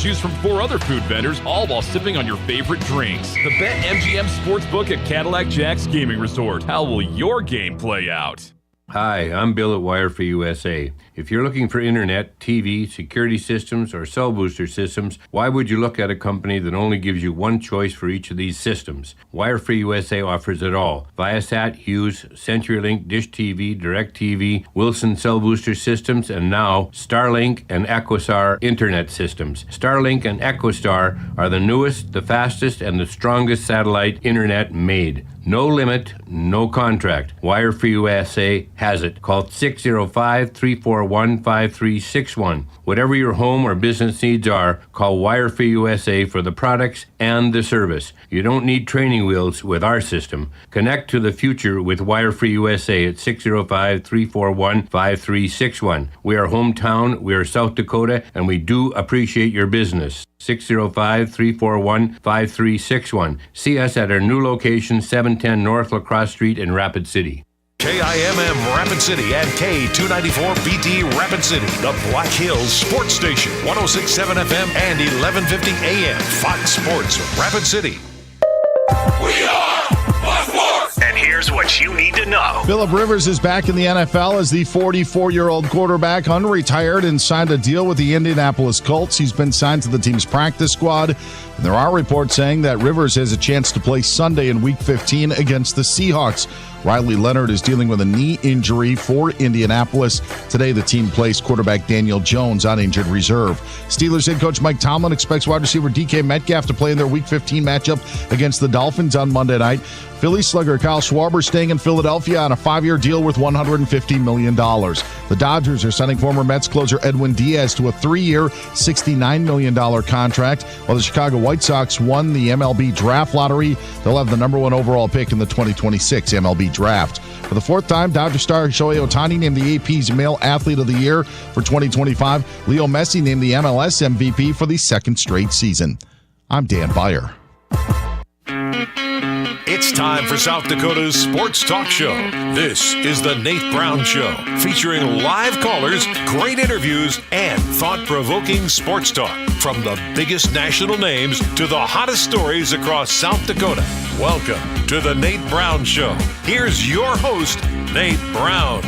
choose from 4 other food vendors, all while sipping on your favorite drinks. The BetMGM Sportsbook at Cadillac Jack's Gaming Resort. How will your game play out? Hi, I'm Bill at Wire for USA. If you're looking for internet, TV, security systems, or cell booster systems, why would you look at a company that only gives you one choice for each of these systems? Wire for USA offers it all. Viasat, Hughes, CenturyLink, Dish TV, DirecTV, Wilson Cell Booster Systems, and now Starlink and Equistar Internet Systems. Starlink and Equistar are the newest, the fastest, and the strongest satellite internet made. No limit, no contract. Wire for USA has it. Call 605-341-5361. Whatever your home or business needs are, call Wire for USA for the products and the service. You don't need training wheels with our system. Connect to the future with Wire for USA at 605-341-5361. We are hometown, we are South Dakota, and we do appreciate your business. 605-341-5361. See us at our new location, 710 North La Crosse Street in Rapid City. KIMM Rapid City and K294BT Rapid City, the Black Hills Sports Station, 106.7 FM and 1150 AM, Fox Sports Rapid City. We are Fox Sports! And here's what you need to know. Phillip Rivers is back in the NFL as the 44-year-old quarterback, unretired, and signed a deal with the Indianapolis Colts. He's been signed to the team's practice squad. And there are reports saying that Rivers has a chance to play Sunday in Week 15 against the Seahawks. Riley Leonard is dealing with a knee injury for Indianapolis. Today, the team placed quarterback Daniel Jones on injured reserve. Steelers head coach Mike Tomlin expects wide receiver DK Metcalf to play in their Week 15 matchup against the Dolphins on Monday night. Philly slugger Kyle Schwarber staying in Philadelphia on a 5-year deal worth $150 million. The Dodgers are signing former Mets closer Edwin Diaz to a 3-year, $69 million contract, while the Chicago White Sox won the MLB draft lottery. They'll have the number 1 overall pick in the 2026 MLB draft. For the 4th time, Dodger star Shohei Ohtani named the AP's Male Athlete of the Year for 2025. Leo Messi named the MLS MVP for the 2nd straight season. I'm Dan Beyer. It's time for South Dakota's Sports Talk Show. This is the Nate Brown Show, featuring live callers, great interviews, and thought-provoking sports talk. From the biggest national names to the hottest stories across South Dakota. Welcome to the Nate Brown Show. Here's your host, Nate Brown.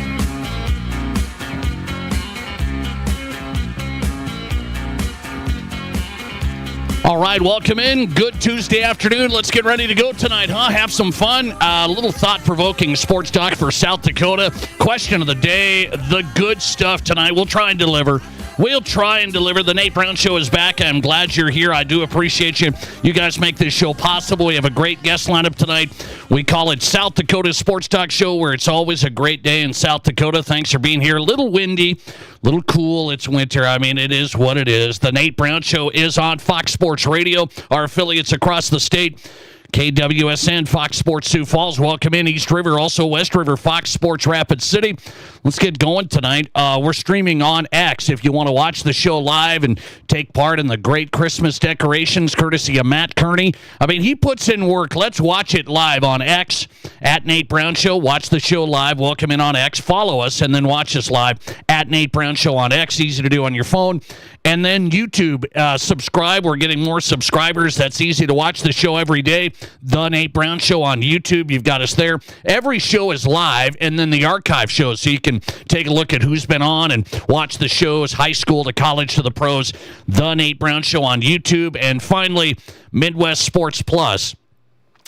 All right, welcome in. Good Tuesday afternoon. Let's get ready to go tonight, huh? Have some fun. A little thought-provoking sports talk for South Dakota. Question of the day, the good stuff tonight. We'll try and deliver. The Nate Brown Show is back. I'm glad you're here. I do appreciate you. You guys make this show possible. We have a great guest lineup tonight. We call it South Dakota Sports Talk Show, where it's always a great day in South Dakota. Thanks for being here. A little windy, a little cool. It's winter. I mean, it is what it is. The Nate Brown Show is on Fox Sports Radio, our affiliates across the state. KWSN, Fox Sports Sioux Falls. Welcome in East River, also West River, Fox Sports Rapid City. Let's get going tonight. We're streaming on X. If you want to watch the show live and take part in the great Christmas decorations, courtesy of Matt Kearney. I mean, he puts in work. Let's watch it live on X, at Nate Brown Show. Watch the show live. Welcome in on X. Follow us, and then watch us live at Nate Brown Show on X. Easy to do on your phone. And then YouTube, subscribe. We're getting more subscribers. That's easy to watch the show every day. The Nate Brown Show on YouTube. You've got us there. Every show is live, and then the archive shows, so you can take a look at who's been on and watch the shows, high school to college to the pros. The Nate Brown Show on YouTube. And finally, Midwest Sports Plus,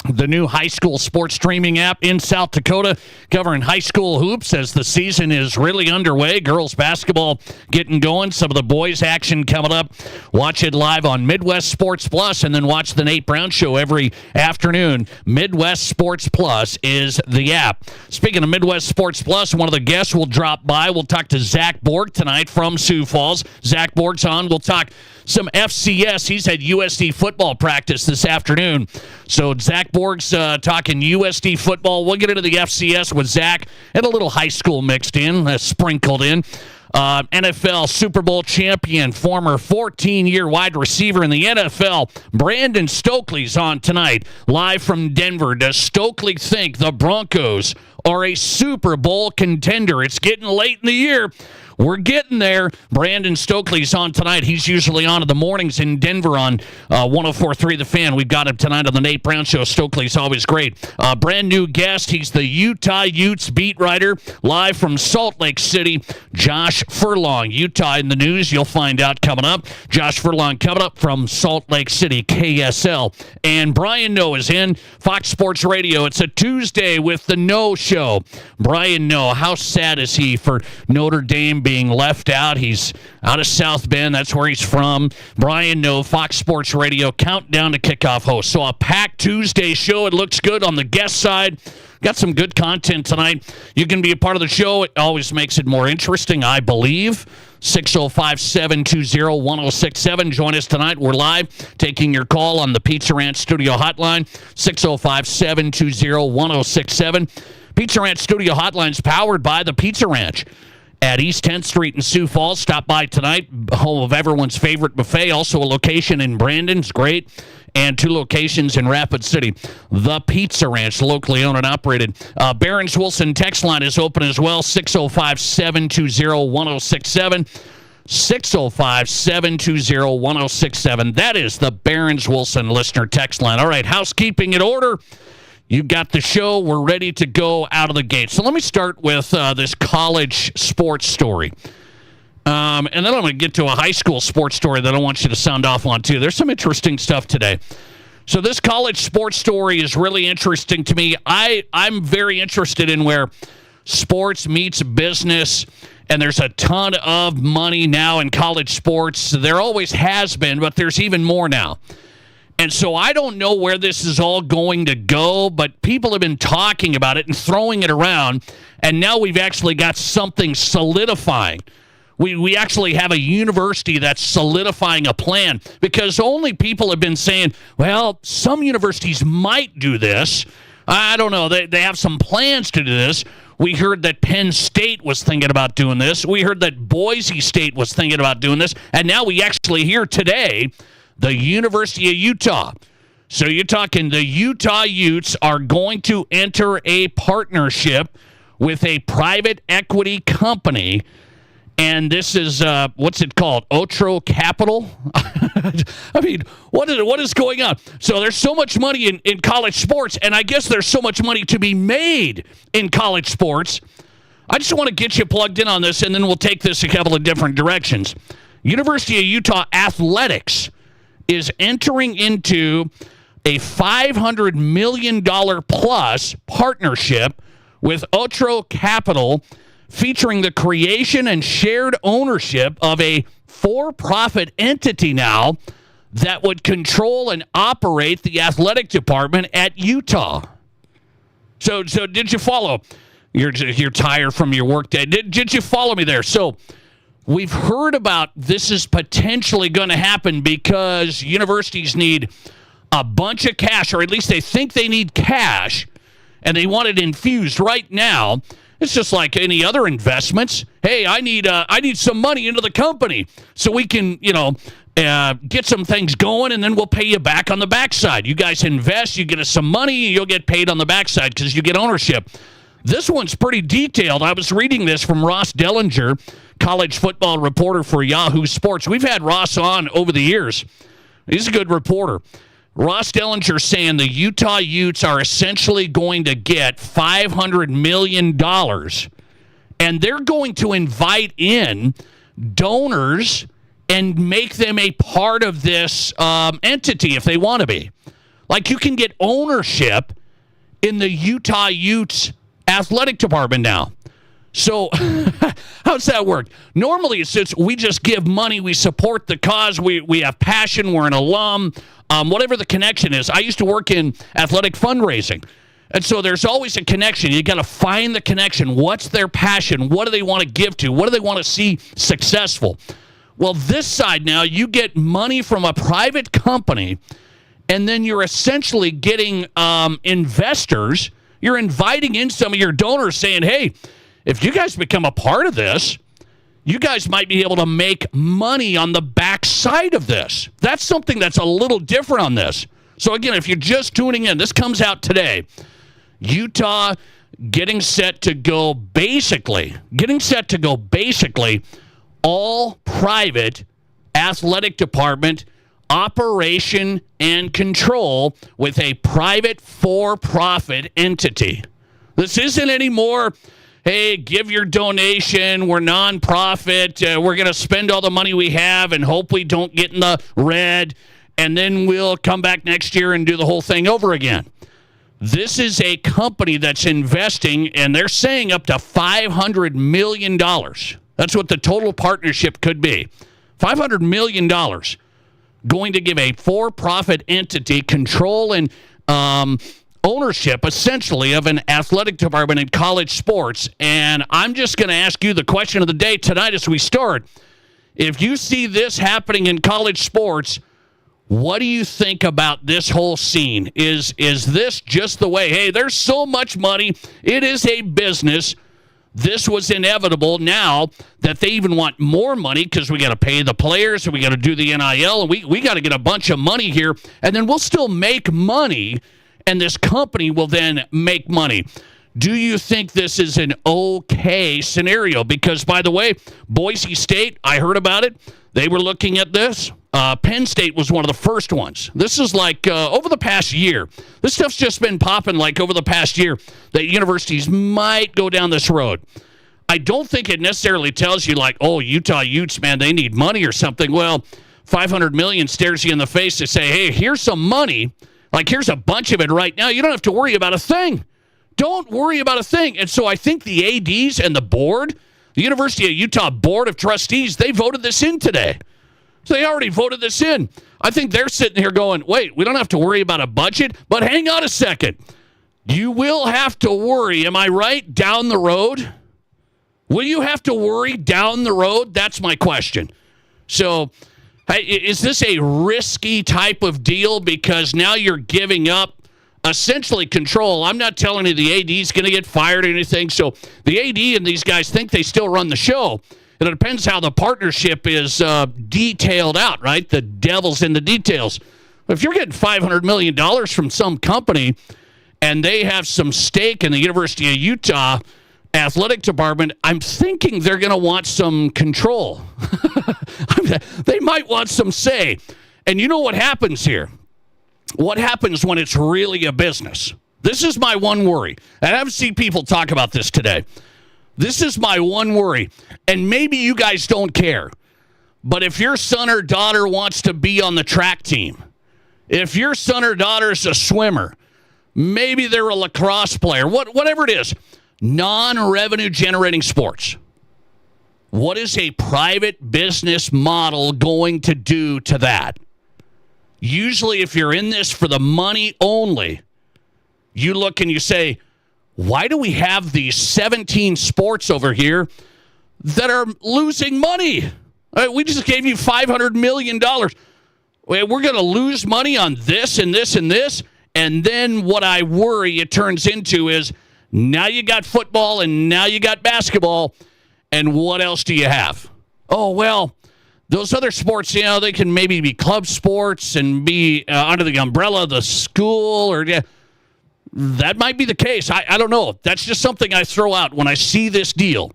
the new high school sports streaming app in South Dakota, covering high school hoops as the season is really underway. Girls basketball getting going. Some of the boys action coming up. Watch it live on Midwest Sports Plus, and then watch the Nate Brown Show every afternoon. Midwest Sports Plus is the app. Speaking of Midwest Sports Plus, one of the guests will drop by. We'll talk to Zach Borg tonight from Sioux Falls. Zach Borg's on. We'll talk some FCS. He's had USD football practice this afternoon. So Zach Borg's talking USD football. We'll get into the FCS with Zach and a little high school mixed in, sprinkled in. NFL Super Bowl champion, former 14-year wide receiver in the NFL, Brandon Stokley's on tonight, live from Denver. Does Stokley think the Broncos or a Super Bowl contender. It's getting late in the year. We're getting there. Brandon Stokley's on tonight. He's usually on in the mornings in Denver on 104.3 The Fan. We've got him tonight on the Nate Brown Show. Stokley's always great. Brand new guest. He's the Utah Utes beat writer, live from Salt Lake City, Josh Furlong. Utah in the news, you'll find out coming up. Josh Furlong coming up from Salt Lake City, KSL. And Brian Noe is in Fox Sports Radio. It's a Tuesday with the Noe Show. Brian Noe, how sad is he for Notre Dame being left out? He's out of South Bend. That's where he's from. Brian Noe, Fox Sports Radio, countdown to kickoff host. So a packed Tuesday show. It looks good on the guest side. Got some good content tonight. You can be a part of the show. It always makes it more interesting, I believe. 605-720-1067. Join us tonight. We're live taking your call on the Pizza Ranch Studio Hotline, 605-720-1067. Pizza Ranch Studio Hotline is powered by the Pizza Ranch at East 10th Street in Sioux Falls. Stop by tonight, home of everyone's favorite buffet. Also a location in Brandon. It's great. And 2 locations in Rapid City. The Pizza Ranch, locally owned and operated. Barron's Wilson text line is open as well, 605-720-1067. 605-720-1067. That is the Barron's Wilson listener text line. All right, housekeeping in order. You got the show. We're ready to go out of the gate. So let me start with this college sports story. And then I'm going to get to a high school sports story that I want you to sound off on, too. There's some interesting stuff today. So this college sports story is really interesting to me. I'm very interested in where sports meets business, and there's a ton of money now in college sports. There always has been, but there's even more now. And so I don't know where this is all going to go, but people have been talking about it and throwing it around, and now we've actually got something solidifying. We actually have a university that's solidifying a plan, because only people have been saying, well, some universities might do this. I don't know. They have some plans to do this. We heard that Penn State was thinking about doing this. We heard that Boise State was thinking about doing this. And now we actually hear today the University of Utah. So you're talking the Utah Utes are going to enter a partnership with a private equity company. And this is, what's it called? Otro Capital? I mean, what is going on? So there's so much money in college sports, and I guess there's so much money to be made in college sports. I just want to get you plugged in on this, and then we'll take this a couple of different directions. University of Utah Athletics is entering into a $500 million plus partnership with Otro Capital, featuring the creation and shared ownership of a for-profit entity now that would control and operate the athletic department at Utah. So did you follow? You're tired from your work day. Did you follow me there? So we've heard about this is potentially going to happen because universities need a bunch of cash, or at least they think they need cash, and they want it infused right now. It's just like any other investments. Hey, I need some money into the company so we can, get some things going, and then we'll pay you back on the backside. You guys invest, you get us some money, and you'll get paid on the backside because you get ownership. This one's pretty detailed. I was reading this from Ross Dellinger, college football reporter for Yahoo Sports. We've had Ross on over the years. He's a good reporter. Ross Dellinger saying the Utah Utes are essentially going to get $500 million, and they're going to invite in donors and make them a part of this entity if they want to be. Like, you can get ownership in the Utah Utes athletic department now. So how's that work? Normally it's we just give money, we support the cause, we have passion, we're an alum, whatever the connection is. I used to work in athletic fundraising, and so there's always a connection. You got to find the connection. What's their passion? What do they want to give to? What do they want to see successful? Well, this side now, you get money from a private company, and then you're essentially getting investors. You're inviting in some of your donors saying, hey, if you guys become a part of this, you guys might be able to make money on the backside of this. That's something that's a little different on this. So again, if you're just tuning in, this comes out today. Utah getting set to go basically all private athletic department operation and control with a private for-profit entity. This isn't anymore, hey, give your donation, we're nonprofit, we're going to spend all the money we have and hope we don't get in the red, and then we'll come back next year and do the whole thing over again. This is a company that's investing, and they're saying up to $500 million. That's what the total partnership could be. $500 million going to give a for-profit entity control and ownership, essentially, of an athletic department in college sports. And I'm just going to ask you the question of the day tonight as we start. If you see this happening in college sports, what do you think about this whole scene? Is this just the way, hey, there's so much money, it is a business, this was inevitable now that they even want more money because we got to pay the players and we got to do the NIL and we got to get a bunch of money here, and then we'll still make money and this company will then make money. Do you think this is an okay scenario? Because, by the way, Boise State, I heard about it. They were looking at this. Penn State was one of the first ones. This is like over the past year. This stuff's just been popping like over the past year that universities might go down this road. I don't think it necessarily tells you like, oh, Utah Utes, man, they need money or something. Well, $500 million stares you in the face to say, hey, here's some money. Like, here's a bunch of it right now. You don't have to worry about a thing. Don't worry about a thing. And so I think the ADs and the board, the University of Utah Board of Trustees, they voted this in today. So they already voted this in. I think they're sitting here going, wait, we don't have to worry about a budget, but hang on a second. You will have to worry, am I right, down the road? Will you have to worry down the road? That's my question. So is this a risky type of deal because now you're giving up essentially control? I'm not telling you the AD is going to get fired or anything. So the AD and these guys think they still run the show. And it depends how the partnership is detailed out, right? The devil's in the details. If you're getting $500 million from some company and they have some stake in the University of Utah athletic department, I'm thinking they're going to want some control. They might want some say. And you know what happens here? What happens when it's really a business? This is my one worry. And I've seen people talk about this today. This is my one worry. And maybe you guys don't care. But if your son or daughter wants to be on the track team, if your son or daughter is a swimmer, maybe they're a lacrosse player, whatever it is, non-revenue generating sports, what is a private business model going to do to that? Usually if you're in this for the money only, you look and you say, why do we have these 17 sports over here that are losing money? We just gave you $500 million. We're going to lose money on this and this and this. And then what I worry it turns into is now you got football and now you got basketball. And what else do you have? Oh, well, those other sports, they can maybe be club sports and be under the umbrella of the school or that might be the case. I don't know. That's just something I throw out when I see this deal.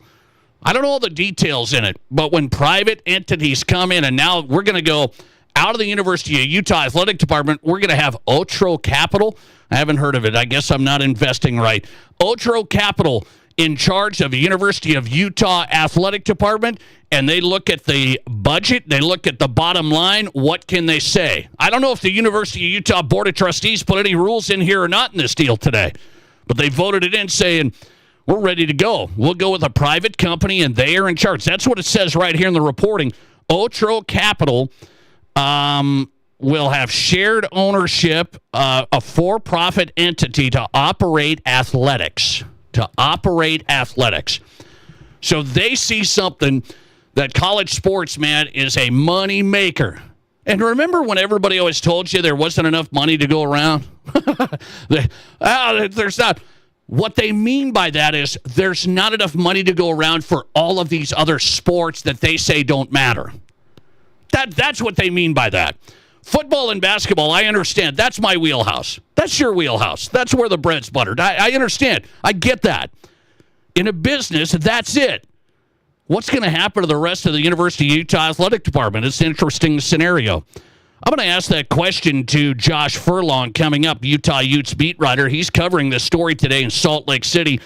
I don't know all the details in it, but when private entities come in and now we're going to go out of the University of Utah Athletic Department, we're going to have Otro Capital. I haven't heard of it. I guess I'm not investing right. Otro Capital in charge of the University of Utah Athletic Department, and they look at the budget, they look at the bottom line, what can they say? I don't know if the University of Utah Board of Trustees put any rules in here or not in this deal today, but they voted it in saying, we're ready to go. We'll go with a private company, and they are in charge. That's what it says right here in the reporting. Otro Capital will have shared ownership, a for-profit entity to operate athletics. So they see something that college sports, man, is a money maker. And remember when everybody always told you there wasn't enough money to go around? There's not. What they mean by that is there's not enough money to go around for all of these other sports that they say don't matter. That's what they mean by that. Football and basketball, I understand. That's my wheelhouse. That's your wheelhouse. That's where the bread's buttered. I understand. I get that. In a business, that's it. What's going to happen to the rest of the University of Utah Athletic Department? It's an interesting scenario. I'm going to ask that question to Josh Furlong coming up, Utah Utes beat writer. He's covering this story today in Salt Lake City,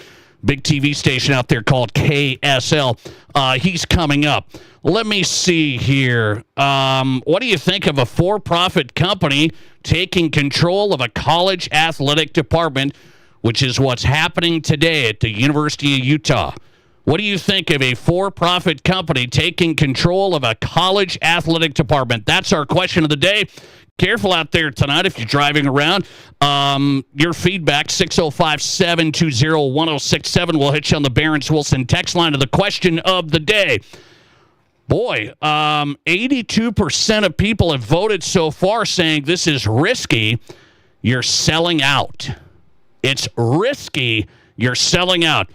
big TV station out there called KSL. He's coming up. Let me see here. What do you think of a for-profit company taking control of a college athletic department, which is what's happening today at the University of Utah? What do you think of a for-profit company taking control of a college athletic department? That's our question of the day. Careful out there tonight if you're driving around. Your feedback, 605-720-1067. We'll hit you on the Barron's Wilson text line of the question of the day. Boy, 82% of people have voted so far saying this is risky. You're selling out. It's risky. You're selling out.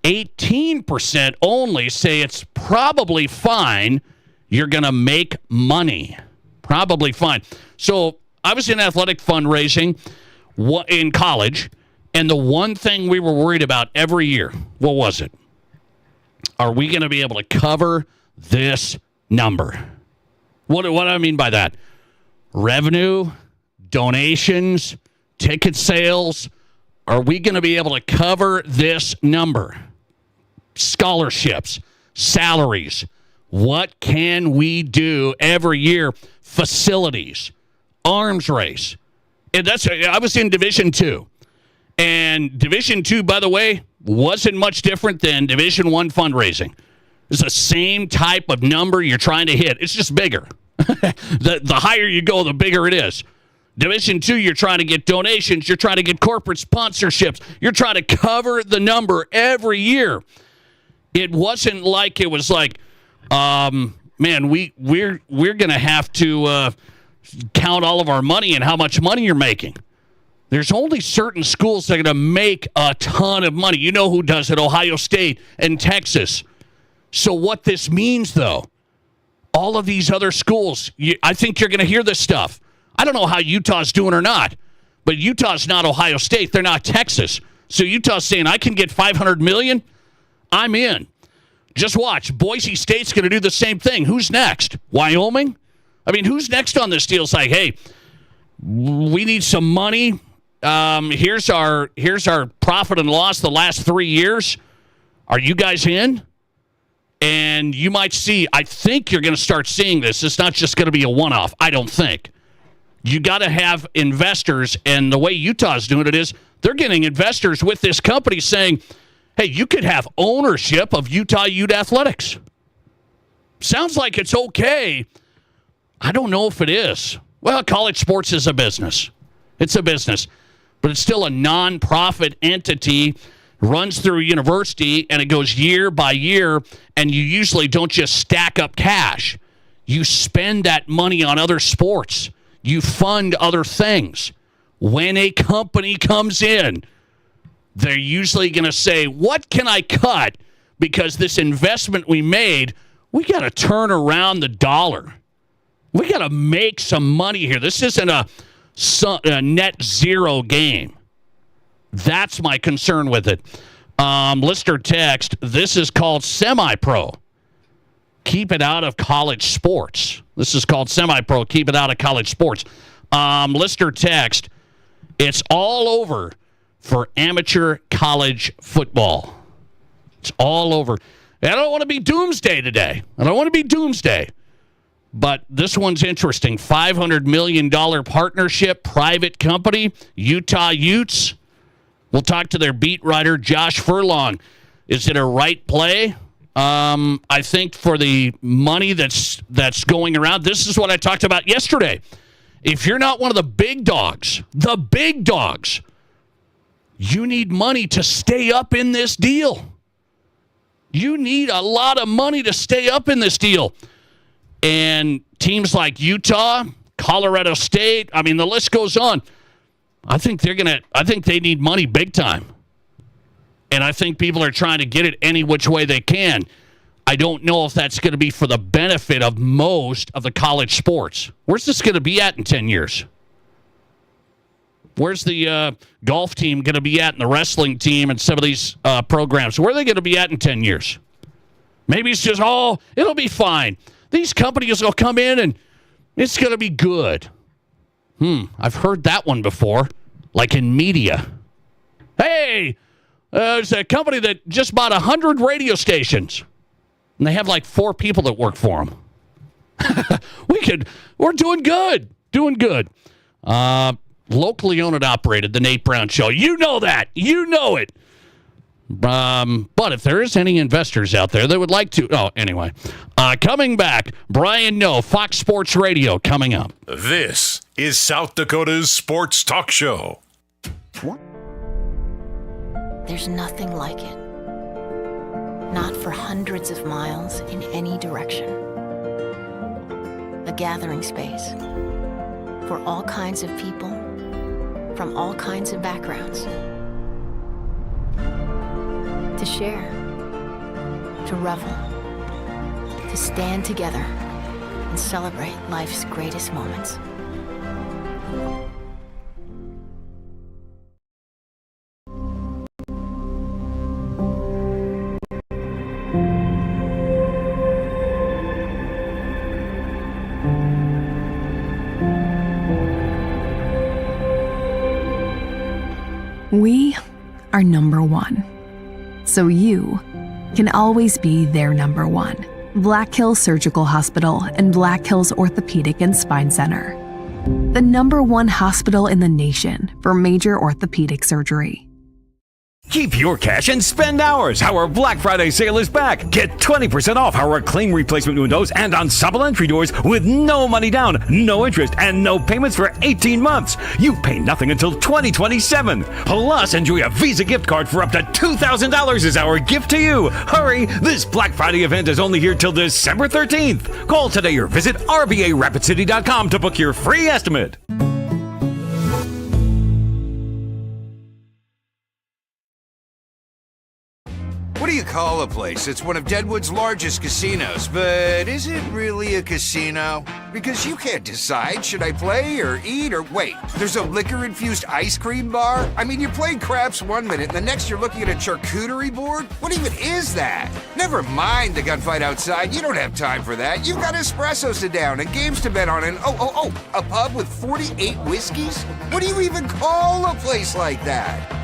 18% only say it's probably fine. You're going to make money. Probably fine. So I was in athletic fundraising in college, and the one thing we were worried about every year, what was it? Are we going to be able to cover this number? What do I mean by that? Revenue, donations, ticket sales. Are we going to be able to cover this number? Scholarships, salaries. What can we do every year? Facilities, arms race. And I was in Division II. And Division II, by the way, wasn't much different than Division I fundraising. It's the same type of number you're trying to hit. It's just bigger. The higher you go, the bigger it is. Division II, you're trying to get donations. You're trying to get corporate sponsorships. You're trying to cover the number every year. It wasn't like it was like, man, we're going to have to count all of our money and how much money you're making. There's only certain schools that are going to make a ton of money. You know who does it, Ohio State and Texas. So what this means, though, all of these other schools, I think you're going to hear this stuff. I don't know how Utah's doing or not, but Utah's not Ohio State. They're not Texas. So Utah's saying, I can get $500 million. I'm in. Just watch. Boise State's going to do the same thing. Who's next? Wyoming? I mean, who's next on this deal? It's like, hey, we need some money. Here's our profit and loss the last 3 years. Are you guys in? And you might see, I think you're going to start seeing this. It's not just going to be a one-off, I don't think. You got to have investors, and the way Utah's doing it is they're getting investors with this company saying, hey, you could have ownership of Utah Ute Athletics. Sounds like it's okay. I don't know if it is. Well, college sports is a business. It's a business. But it's still a non-profit entity, runs through a university, and it goes year by year, and you usually don't just stack up cash. You spend that money on other sports. You fund other things. When a company comes in, they're usually going to say, what can I cut? Because this investment we made, we got to turn around the dollar. We got to make some money here. This isn't a net zero game. That's my concern with it. Listener text, this is called semi-pro. Keep it out of college sports. This is called semi-pro. Keep it out of college sports. Listener text, it's all over for amateur college football. It's all over. I don't want to be doomsday today. I don't want to be doomsday. But this one's interesting. $500 million partnership, private company, Utah Utes. We'll talk to their beat writer, Josh Furlong. Is it a right play? I think for the money that's going around, this is what I talked about yesterday. If you're not one of the big dogs, you need money to stay up in this deal. You need a lot of money to stay up in this deal. And teams like Utah, Colorado State, I mean, the list goes on. I think they need money big time. And I think people are trying to get it any which way they can. I don't know if that's going to be for the benefit of most of the college sports. Where's this going to be at in 10 years? Where's the golf team going to be at and the wrestling team and some of these programs? Where are they going to be at in 10 years? Maybe it's just, it'll be fine. These companies will come in and it's going to be good. I've heard that one before, like in media. Hey, there's a company that just bought 100 radio stations. And they have like 4 people that work for them. We're doing good. Doing good. Locally owned and operated, the Nate Brown Show. You know that. You know it. But if there is any investors out there that would like to... anyway. Coming back, Brian Noe, Fox Sports Radio, coming up. This is South Dakota's Sports Talk Show. There's nothing like it. Not for hundreds of miles in any direction. A gathering space for all kinds of people from all kinds of backgrounds. To share, to revel, to stand together and celebrate life's greatest moments. We are number one. So you can always be their number one. Black Hills Surgical Hospital and Black Hills Orthopedic and Spine Center. The number one hospital in the nation for major orthopedic surgery. Keep your cash and spend ours. Our Black Friday sale is back. Get 20% off our clean replacement windows and ensemble entry doors with no money down, no interest, and no payments for 18 months. You pay nothing until 2027. Plus, enjoy a Visa gift card for up to $2,000 as our gift to you. Hurry! This Black Friday event is only here till December 13th. Call today or visit RBARapidCity.com to book your free estimate. What do you call a place? It's one of Deadwood's largest casinos, but is it really a casino? Because you can't decide, should I play or eat or wait? There's a liquor-infused ice cream bar? I mean, you're playing craps one minute, and the next you're looking at a charcuterie board? What even is that? Never mind the gunfight outside, you don't have time for that. You've got espressos to down and games to bet on and a pub with 48 whiskeys? What do you even call a place like that?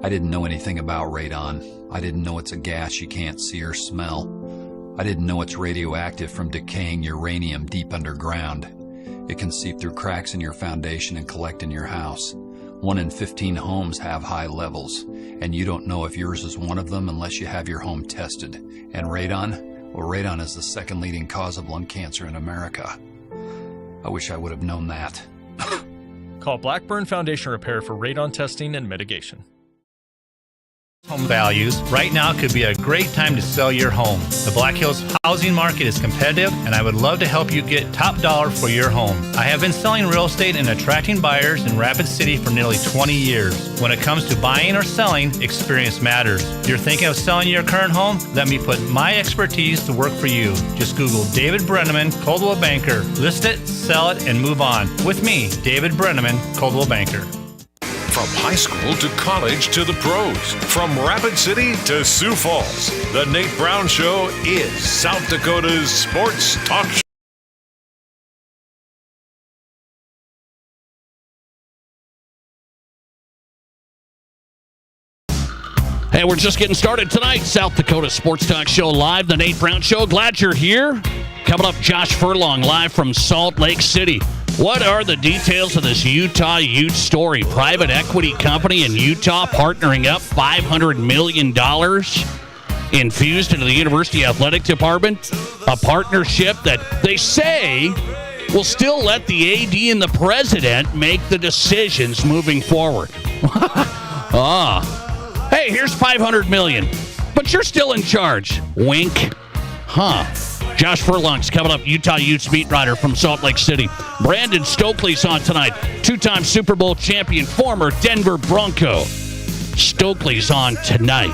I didn't know anything about radon. I didn't know it's a gas you can't see or smell. I didn't know it's radioactive from decaying uranium deep underground. It can seep through cracks in your foundation and collect in your house. 1 in 15 homes have high levels, and you don't know if yours is one of them unless you have your home tested. And radon? Well, radon is the second leading cause of lung cancer in America. I wish I would have known that. Call Blackburn Foundation Repair for radon testing and mitigation. Home values, right now could be a great time to sell your home. The Black Hills housing market is competitive, and I would love to help you get top dollar for your home. I have been selling real estate and attracting buyers in Rapid City for nearly 20 years. When it comes to buying or selling, experience matters. If you're thinking of selling your current home, let me put my expertise to work for you. Just Google David Brenneman, Coldwell Banker. List it, sell it, and move on. With me, David Brenneman, Coldwell Banker. From high school to college to the pros, from Rapid City to Sioux Falls, the Nate Brown Show is South Dakota's Sports Talk Show. Hey, we're just getting started tonight. South Dakota Sports Talk Show live, the Nate Brown Show. Glad you're here. Coming up, Josh Furlong live from Salt Lake City. What are the details of this Utah Ute story? Private equity company in Utah partnering up $500 million infused into the University Athletic Department. A partnership that they say will still let the AD and the president make the decisions moving forward. Hey, here's $500 million, but you're still in charge. Wink. Josh Furlong's coming up, Utah Utes beat writer from Salt Lake City. Brandon Stokley's on tonight, two-time Super Bowl champion, former Denver Bronco. Stokley's on tonight.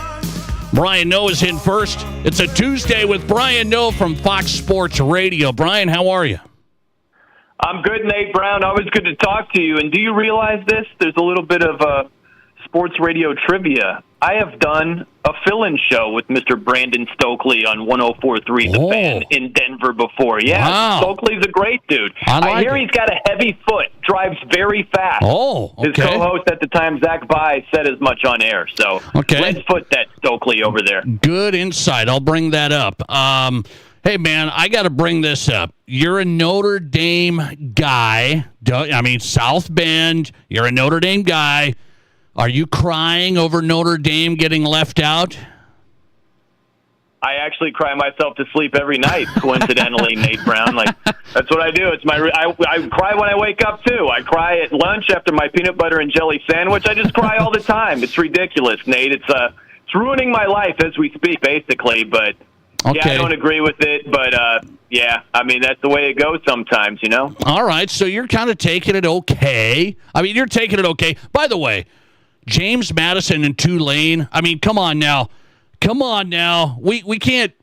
Brian Noe is in first. It's a Tuesday with Brian Noe from Fox Sports Radio. Brian, how are you? I'm good, Nate Brown. Always good to talk to you. And do you realize this? There's a little bit of sports radio trivia. I have done a fill-in show with Mr. Brandon Stokley on 104.3 The Fan in Denver before. Yeah, wow. Stokley's a great dude. I hear he's got a heavy foot, drives very fast. Oh, okay. His co-host at the time, Zach Bai, said as much on air. So let's put that Stokley over there. Good insight. I'll bring that up. Hey, man, I got to bring this up. You're a Notre Dame guy. I mean, South Bend. You're a Notre Dame guy. Are you crying over Notre Dame getting left out? I actually cry myself to sleep every night, coincidentally, Nate Brown. Like, that's what I do. It's I cry when I wake up, too. I cry at lunch after my peanut butter and jelly sandwich. I just cry all the time. It's ridiculous, Nate. It's ruining my life as we speak, basically. But, yeah, I don't agree with it. But, yeah, I mean, that's the way it goes sometimes, you know? All right, so you're kind of taking it okay. I mean, you're taking it okay. By the way, James Madison and Tulane. I mean, come on now. We can't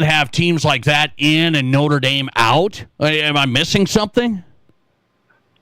have teams like that in and Notre Dame out. Am I missing something?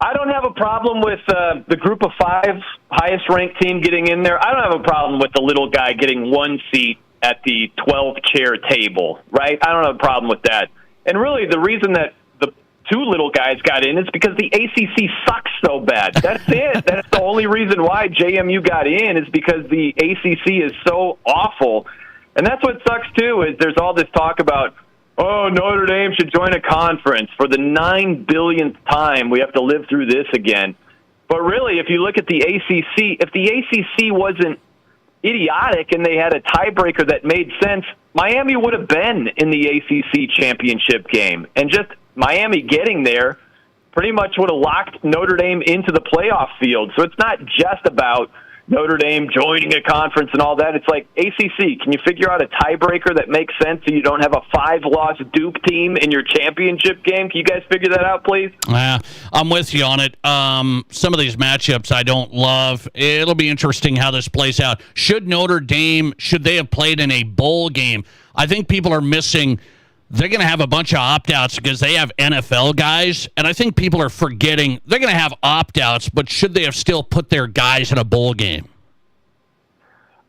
I don't have a problem with the group of five highest ranked team getting in there. I don't have a problem with the little guy getting one seat at the 12-chair table, right? I don't have a problem with that. And really, the reason that the two little guys got in is because the ACC sucks so bad. That's it. That's the only reason why JMU got in is because the ACC is so awful. And that's what sucks, too, is there's all this talk about, oh, Notre Dame should join a conference. For the 9 billionth time, we have to live through this again. But really, if you look at the ACC, if the ACC wasn't idiotic and they had a tiebreaker that made sense, Miami would have been in the ACC championship game. And just Miami getting there pretty much would have locked Notre Dame into the playoff field. So it's not just about Notre Dame joining a conference and all that. It's like, ACC, can you figure out a tiebreaker that makes sense so you don't have a 5-loss Duke team in your championship game? Can you guys figure that out, please? I'm with you on it. Some of these matchups I don't love. It'll be interesting how this plays out. Should they have played in a bowl game? I think people are missing. They're going to have a bunch of opt-outs because they have NFL guys, and I think people are forgetting they're going to have opt-outs, but should they have still put their guys in a bowl game?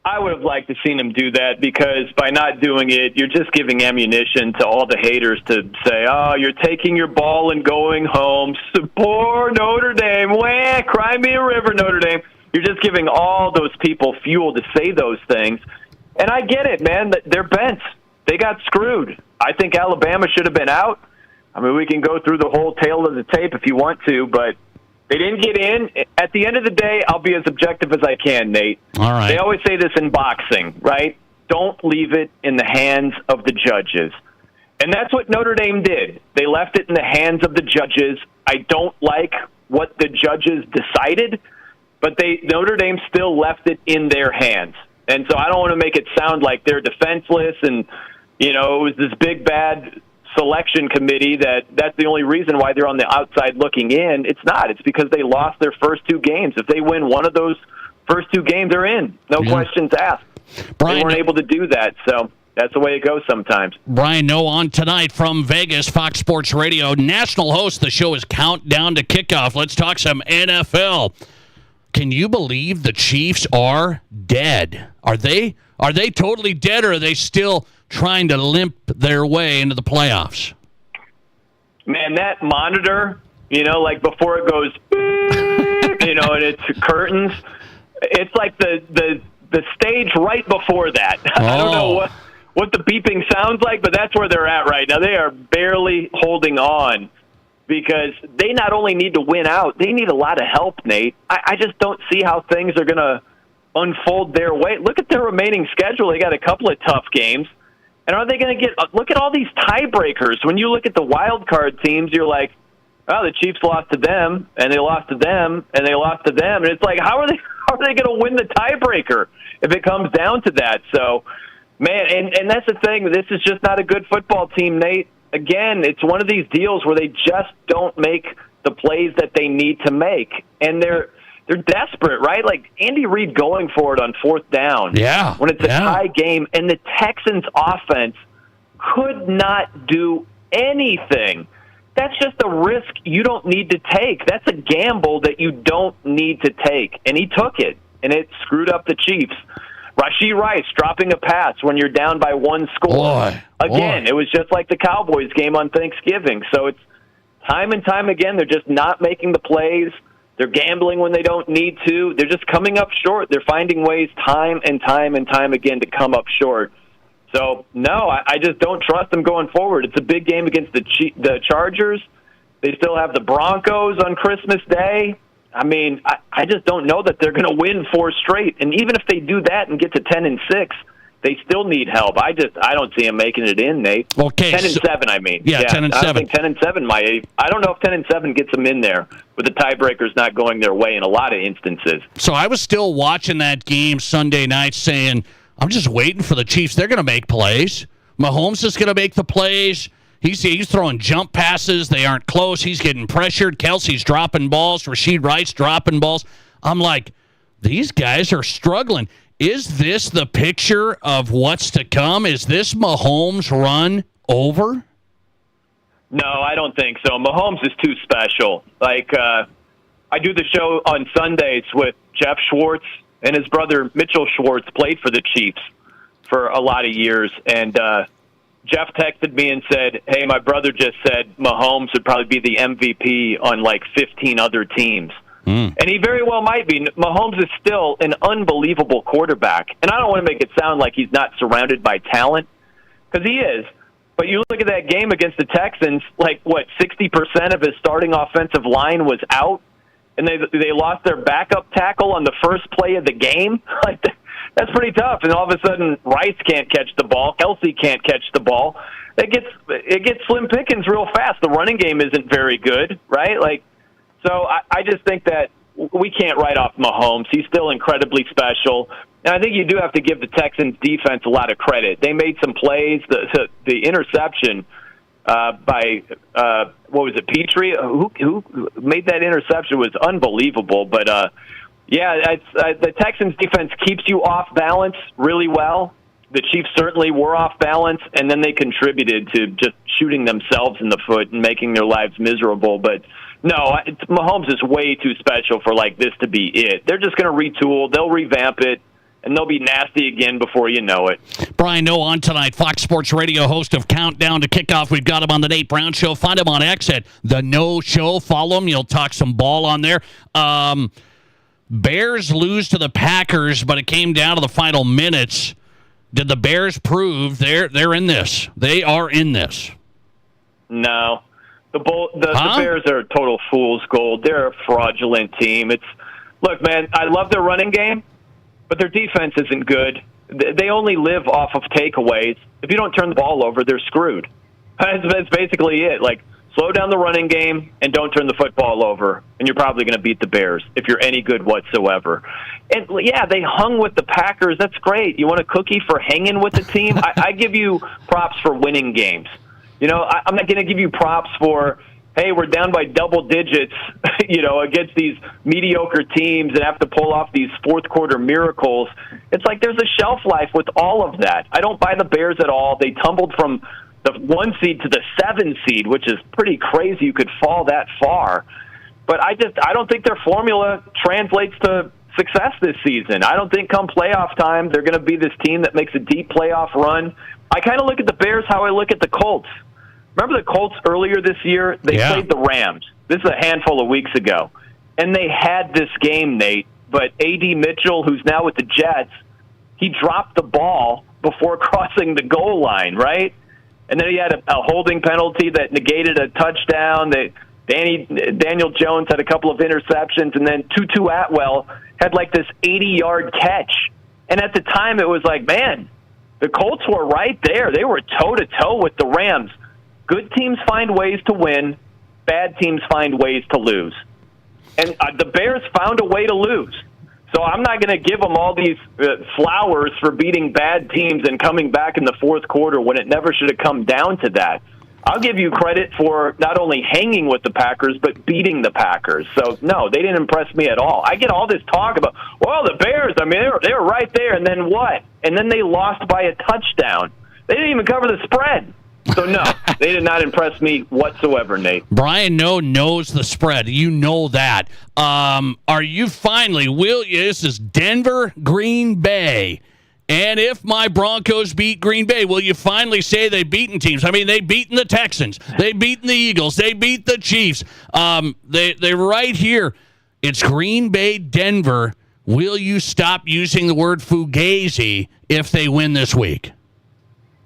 I would have liked to seen them do that because by not doing it, you're just giving ammunition to all the haters to say, oh, you're taking your ball and going home. Poor Notre Dame. Wah, cry me a river, Notre Dame. You're just giving all those people fuel to say those things. And I get it, man. They're bent. They got screwed. I think Alabama should have been out. I mean, we can go through the whole tale of the tape if you want to, but they didn't get in. At the end of the day, I'll be as objective as I can, Nate. All right. They always say this in boxing, right? Don't leave it in the hands of the judges. And that's what Notre Dame did. They left it in the hands of the judges. I don't like what the judges decided, but Notre Dame still left it in their hands. And so I don't want to make it sound like they're defenseless and, you know, it was this big, bad selection committee that's the only reason why they're on the outside looking in. It's not. It's because they lost their first two games. If they win one of those first two games, they're in. No questions asked. Brian, they weren't able to do that, so that's the way it goes sometimes. Brian Noe on tonight from Vegas, Fox Sports Radio. National host. The show is Countdown to Kickoff. Let's talk some NFL. Can you believe the Chiefs are dead? Are they totally dead, or are they still trying to limp their way into the playoffs? Man, that monitor, you know, like before it goes, you know, and it's curtains, it's like the stage right before that. I don't know what the beeping sounds like, but that's where they're at right now. They are barely holding on. because they not only need to win out, they need a lot of help, Nate. I just don't see how things are going to unfold their way. Look at their remaining schedule. They got a couple of tough games. And are they going to look at all these tiebreakers. When you look at the wild card teams, you're like, oh, the Chiefs lost to them, and they lost to them, and they lost to them. And it's like, how are they going to win the tiebreaker if it comes down to that? So, man, and that's the thing. This is just not a good football team, Nate. Again, it's one of these deals where they just don't make the plays that they need to make. And they're desperate, right? Like Andy Reid going for it on fourth down. Yeah. When it's a tie game, and the Texans' offense could not do anything. That's just a risk you don't need to take. That's a gamble that you don't need to take. And he took it, and it screwed up the Chiefs. Rashee Rice dropping a pass when you're down by one score. Again, it was just like the Cowboys game on Thanksgiving. So it's time and time again, they're just not making the plays. They're gambling when they don't need to. They're just coming up short. They're finding ways time and time and time again to come up short. So, no, I just don't trust them going forward. It's a big game against the Chargers. They still have the Broncos on Christmas Day. I mean, I just don't know that they're going to win 4 straight. And even if they do that and get to 10-6, they still need help. I don't see them making it in, Nate. Okay, 10-7, I mean. Yeah, 10-7. I think 10-7 I don't know if 10-7 gets them in there with the tiebreakers not going their way in a lot of instances. So I was still watching that game Sunday night saying, I'm just waiting for the Chiefs. They're going to make plays. Mahomes is going to make the plays. He's throwing jump passes. They aren't close. He's getting pressured. Kelsey's dropping balls. Rashee Rice dropping balls. I'm like, these guys are struggling. Is this the picture of what's to come? Is this Mahomes' run over? No, I don't think so. Mahomes is too special. Like, I do the show on Sundays with Jeff Schwartz, and his brother Mitchell Schwartz played for the Chiefs for a lot of years. And Jeff texted me and said, hey, my brother just said Mahomes would probably be the MVP on like 15 other teams. And he very well might be. Mahomes is still an unbelievable quarterback. And I don't want to make it sound like he's not surrounded by talent, because he is. But you look at that game against the Texans, like, 60% of his starting offensive line was out, and they lost their backup tackle on the first play of the game? Like, that's pretty tough. And all of a sudden, Rice can't catch the ball. Kelsey can't catch the ball. It gets slim pickings real fast. The running game isn't very good, right? Like, so I just think that we can't write off Mahomes. He's still incredibly special. And I think you do have to give the Texans defense a lot of credit. They made some plays. The interception by, what was it, Petrie? Who made that interception was unbelievable. But, the Texans defense keeps you off balance really well. The Chiefs certainly were off balance, and then they contributed to just shooting themselves in the foot and making their lives miserable. But, no, Mahomes is way too special for like this to be it. They're just going to retool. They'll revamp it, and they'll be nasty again before you know it. Brian Noe on tonight, Fox Sports Radio, host of Countdown to Kickoff. We've got him on the Nate Brown Show. Find him on X at The No Show. Follow him. You'll talk some ball on there. Bears lose to the Packers, but it came down to the final minutes. Did the Bears prove they're in this? They are in this. No. The Bears are total fool's gold. They're a fraudulent team. Look, man, I love their running game, but their defense isn't good. They only live off of takeaways. If you don't turn the ball over, they're screwed. That's basically it. Like, slow down the running game and don't turn the football over, and you're probably going to beat the Bears if you're any good whatsoever. And, yeah, they hung with the Packers. That's great. You want a cookie for hanging with the team? I give you props for winning games. You know, I'm not going to give you props for, hey, we're down by double digits, against these mediocre teams and have to pull off these fourth-quarter miracles. It's like there's a shelf life with all of that. I don't buy the Bears at all. They tumbled from the 1 seed to the 7 seed, which is pretty crazy you could fall that far. But I don't think their formula translates to success this season. I don't think come playoff time they're going to be this team that makes a deep playoff run. I kind of look at the Bears how I look at the Colts. Remember the Colts earlier this year? They played the Rams. This is a handful of weeks ago. And they had this game, Nate. But A.D. Mitchell, who's now with the Jets, he dropped the ball before crossing the goal line, right? And then he had a holding penalty that negated a touchdown. Daniel Jones had a couple of interceptions, and then Tutu Atwell had like this 80-yard catch. And at the time, it was like, man, the Colts were right there. They were toe-to-toe with the Rams. Good teams find ways to win. Bad teams find ways to lose. And the Bears found a way to lose. So I'm not going to give them all these flowers for beating bad teams and coming back in the fourth quarter when it never should have come down to that. I'll give you credit for not only hanging with the Packers, but beating the Packers. So, no, they didn't impress me at all. I get all this talk about, well, the Bears, I mean, they were right there, and then what? And then they lost by a touchdown. They didn't even cover the spread. So, no, they did not impress me whatsoever, Nate. Brian knows the spread. You know that. Are you finally, this is Denver, Green Bay. And if my Broncos beat Green Bay, will you finally say they've beaten teams? I mean, they've beaten the Texans. They've beaten the Eagles. They beat the Chiefs. They're right here. It's Green Bay, Denver. Will you stop using the word fugazi if they win this week?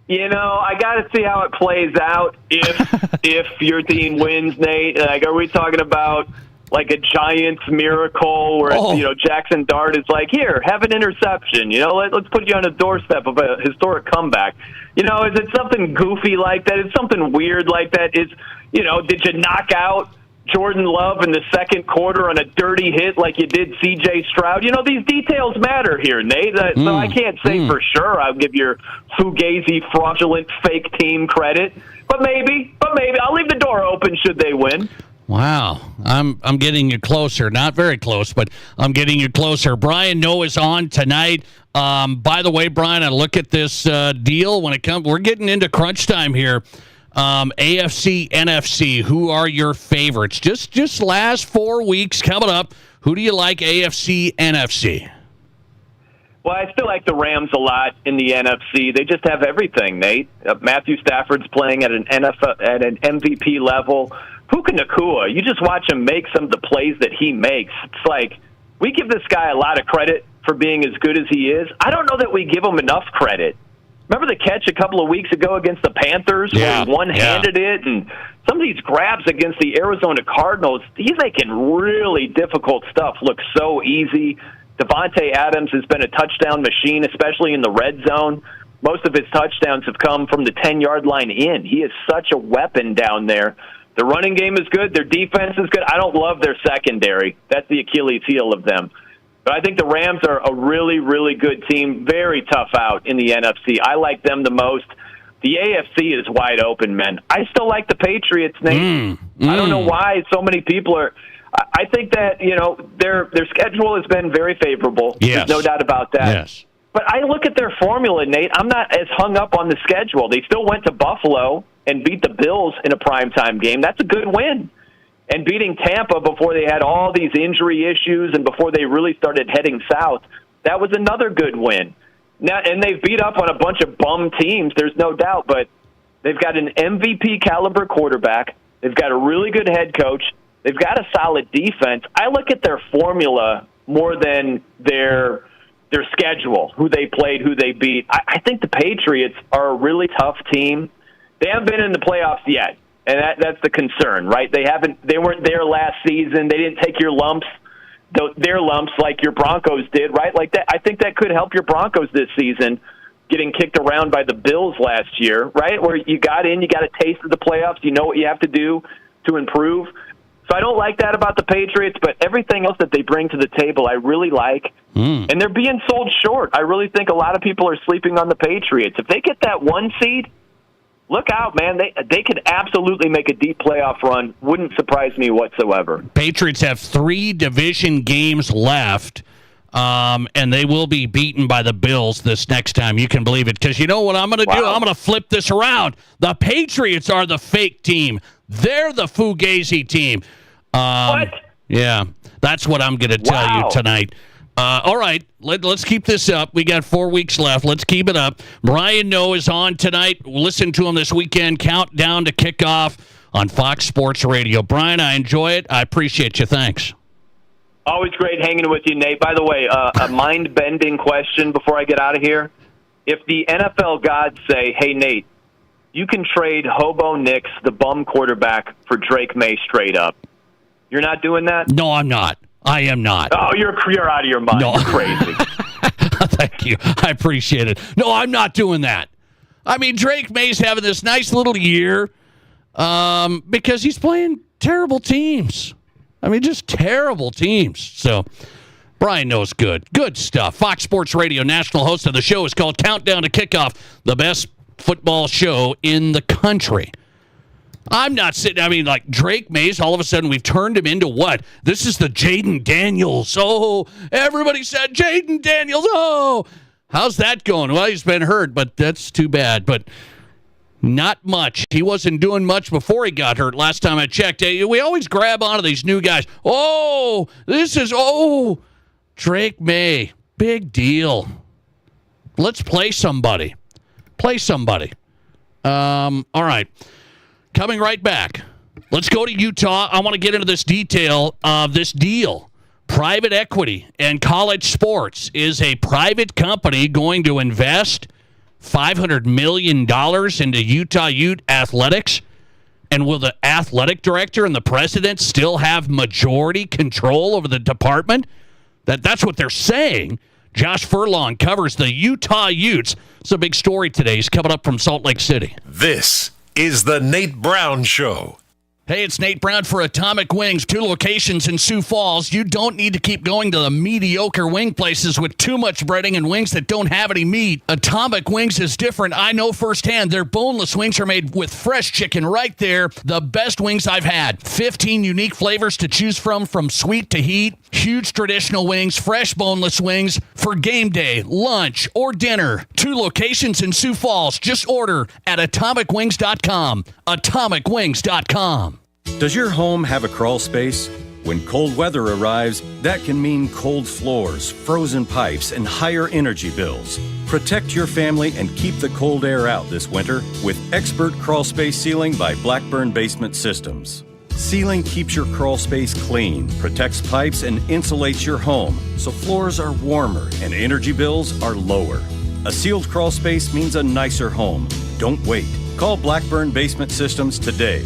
You know, I got to see how it plays out if your team wins, Nate. Like, are we talking about like a Giants miracle where, Jackson Dart is like, here, have an interception. Let's put you on the doorstep of a historic comeback. Is it something goofy like that? Is something weird like that? Did you knock out Jordan Love in the second quarter on a dirty hit like you did C.J. Stroud? These details matter here, Nate. So I can't say for sure I'll give your fugazi, fraudulent, fake team credit. But maybe. I'll leave the door open should they win. Wow, I'm getting you closer. Not very close, but I'm getting you closer. Brian Noe is on tonight. By the way, Brian, I look at this deal when it comes. We're getting into crunch time here. AFC, NFC. Who are your favorites? Just last 4 weeks coming up. Who do you like? AFC, NFC. Well, I still like the Rams a lot in the NFC. They just have everything, Nate. Matthew Stafford's playing at an MVP level. Puka Nacua, you just watch him make some of the plays that he makes. It's like, we give this guy a lot of credit for being as good as he is. I don't know that we give him enough credit. Remember the catch a couple of weeks ago against the Panthers where he one-handed it? And some of these grabs against the Arizona Cardinals, he's making really difficult stuff look so easy. Devontae Adams has been a touchdown machine, especially in the red zone. Most of his touchdowns have come from the 10-yard line in. He is such a weapon down there. The running game is good. Their defense is good. I don't love their secondary. That's the Achilles heel of them. But I think the Rams are a really, really good team. Very tough out in the NFC. I like them the most. The AFC is wide open, man. I still like the Patriots, Nate. I don't know why so many people are. I think that, their schedule has been very favorable. Yes. There's no doubt about that. Yes. But I look at their formula, Nate. I'm not as hung up on the schedule. They still went to Buffalo and beat the Bills in a primetime game. That's a good win. And beating Tampa before they had all these injury issues and before they really started heading south, that was another good win. Now, and they've beat up on a bunch of bum teams, there's no doubt, but they've got an MVP caliber quarterback. They've got a really good head coach. They've got a solid defense. I look at their formula more than their schedule, who they played, who they beat. I think the Patriots are a really tough team. They haven't been in the playoffs yet, and that's the concern, right? They weren't there last season. They didn't take your lumps, their lumps like your Broncos did, right? Like that. I think that could help your Broncos this season, getting kicked around by the Bills last year, right? Where you got in, you got a taste of the playoffs, you know what you have to do to improve. So I don't like that about the Patriots, but everything else that they bring to the table I really like. And they're being sold short. I really think a lot of people are sleeping on the Patriots. If they get that 1 seed, look out, man. They could absolutely make a deep playoff run. Wouldn't surprise me whatsoever. Patriots have 3 division games left, and they will be beaten by the Bills this next time. You can believe it, because you know what I'm going to do? I'm going to flip this around. The Patriots are the fake team. They're the fugazi team. What? Yeah, that's what I'm going to tell you tonight. All right, let's keep this up. We got 4 weeks left. Let's keep it up. Brian Noe is on tonight. Listen to him this weekend. Countdown to kickoff on Fox Sports Radio. Brian, I enjoy it. I appreciate you. Thanks. Always great hanging with you, Nate. By the way, a mind-bending question before I get out of here. If the NFL gods say, hey, Nate, you can trade Hobo Nix, the bum quarterback, for Drake May straight up. You're not doing that? No, I'm not. I am not. Oh, you're out of your mind. No. You're crazy. Thank you. I appreciate it. No, I'm not doing that. I mean, Drake May's having this nice little year because he's playing terrible teams. I mean, just terrible teams. So Brian knows good. Good stuff. Fox Sports Radio national host of the show is called Countdown to Kickoff, the best football show in the country. I'm not sitting, I mean, like Drake Mays, all of a sudden we've turned him into what? This is the Jaden Daniels. Oh, everybody said Jaden Daniels. Oh, how's that going? Well, he's been hurt, but that's too bad. But not much. He wasn't doing much before he got hurt last time I checked. We always grab onto these new guys. Oh, Drake May. Big deal. Let's play somebody. All right. Coming right back. Let's go to Utah. I want to get into this detail of this deal. Private equity and college sports. Is a private company going to invest $500 million into Utah Ute athletics? And will the athletic director and the president still have majority control over the department? That's what they're saying. Josh Furlong covers the Utah Utes. It's a big story today. He's coming up from Salt Lake City. This is the Nate Brown Show. Hey, it's Nate Brown for Atomic Wings, 2 locations in Sioux Falls. You don't need to keep going to the mediocre wing places with too much breading and wings that don't have any meat. Atomic Wings is different. I know firsthand. Their boneless wings are made with fresh chicken right there. The best wings I've had. 15 unique flavors to choose from sweet to heat. Huge traditional wings, fresh boneless wings for game day, lunch, or dinner. 2 locations in Sioux Falls. Just order at atomicwings.com. Atomicwings.com. Does your home have a crawl space? When cold weather arrives, that can mean cold floors, frozen pipes, and higher energy bills. Protect your family and keep the cold air out this winter with Expert Crawl Space Sealing by Blackburn Basement Systems. Sealing keeps your crawl space clean, protects pipes, and insulates your home so floors are warmer and energy bills are lower. A sealed crawl space means a nicer home. Don't wait. Call Blackburn Basement Systems today.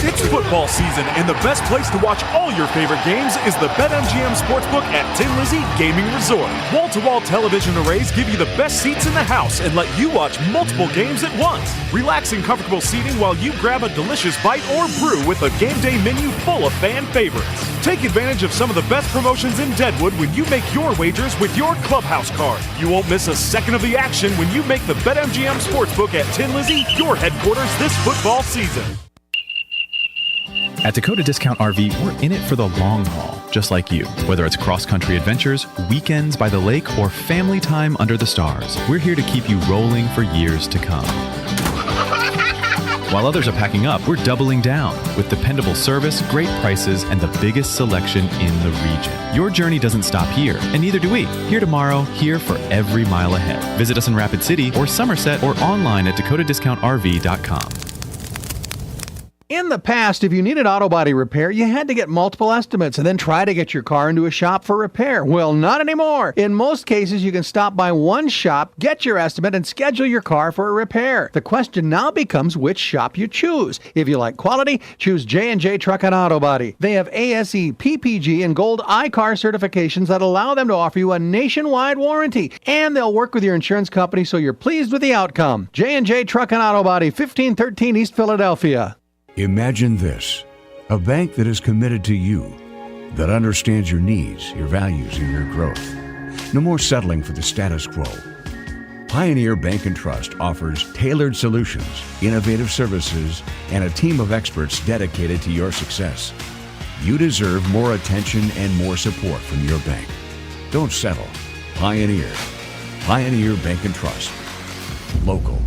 It's football season, and the best place to watch all your favorite games is the BetMGM Sportsbook at Tin Lizzy Gaming Resort. Wall-to-wall television arrays give you the best seats in the house and let you watch multiple games at once. Relax in comfortable seating while you grab a delicious bite or brew with a game day menu full of fan favorites. Take advantage of some of the best promotions in Deadwood when you make your wagers with your Clubhouse card. You won't miss a second of the action when you make the BetMGM Sportsbook at Tin Lizzy your headquarters this football season. At Dakota Discount RV, we're in it for the long haul, just like you. Whether it's cross-country adventures, weekends by the lake, or family time under the stars, we're here to keep you rolling for years to come. While others are packing up, we're doubling down with dependable service, great prices, and the biggest selection in the region. Your journey doesn't stop here, and neither do we. Here tomorrow, here for every mile ahead. Visit us in Rapid City or Somerset or online at dakotadiscountrv.com. In the past, if you needed auto body repair, you had to get multiple estimates and then try to get your car into a shop for repair. Well, not anymore. In most cases, you can stop by one shop, get your estimate, and schedule your car for a repair. The question now becomes which shop you choose. If you like quality, choose J&J Truck and Auto Body. They have ASE, PPG, and Gold iCar certifications that allow them to offer you a nationwide warranty. And they'll work with your insurance company so you're pleased with the outcome. J&J Truck and Auto Body, 1513 East Philadelphia. Imagine this, a bank that is committed to you, that understands your needs, your values, and your growth. No more settling for the status quo. Pioneer Bank and Trust offers tailored solutions, innovative services, and a team of experts dedicated to your success. You deserve more attention and more support from your bank. Don't settle. Pioneer. Pioneer Bank and Trust. Local.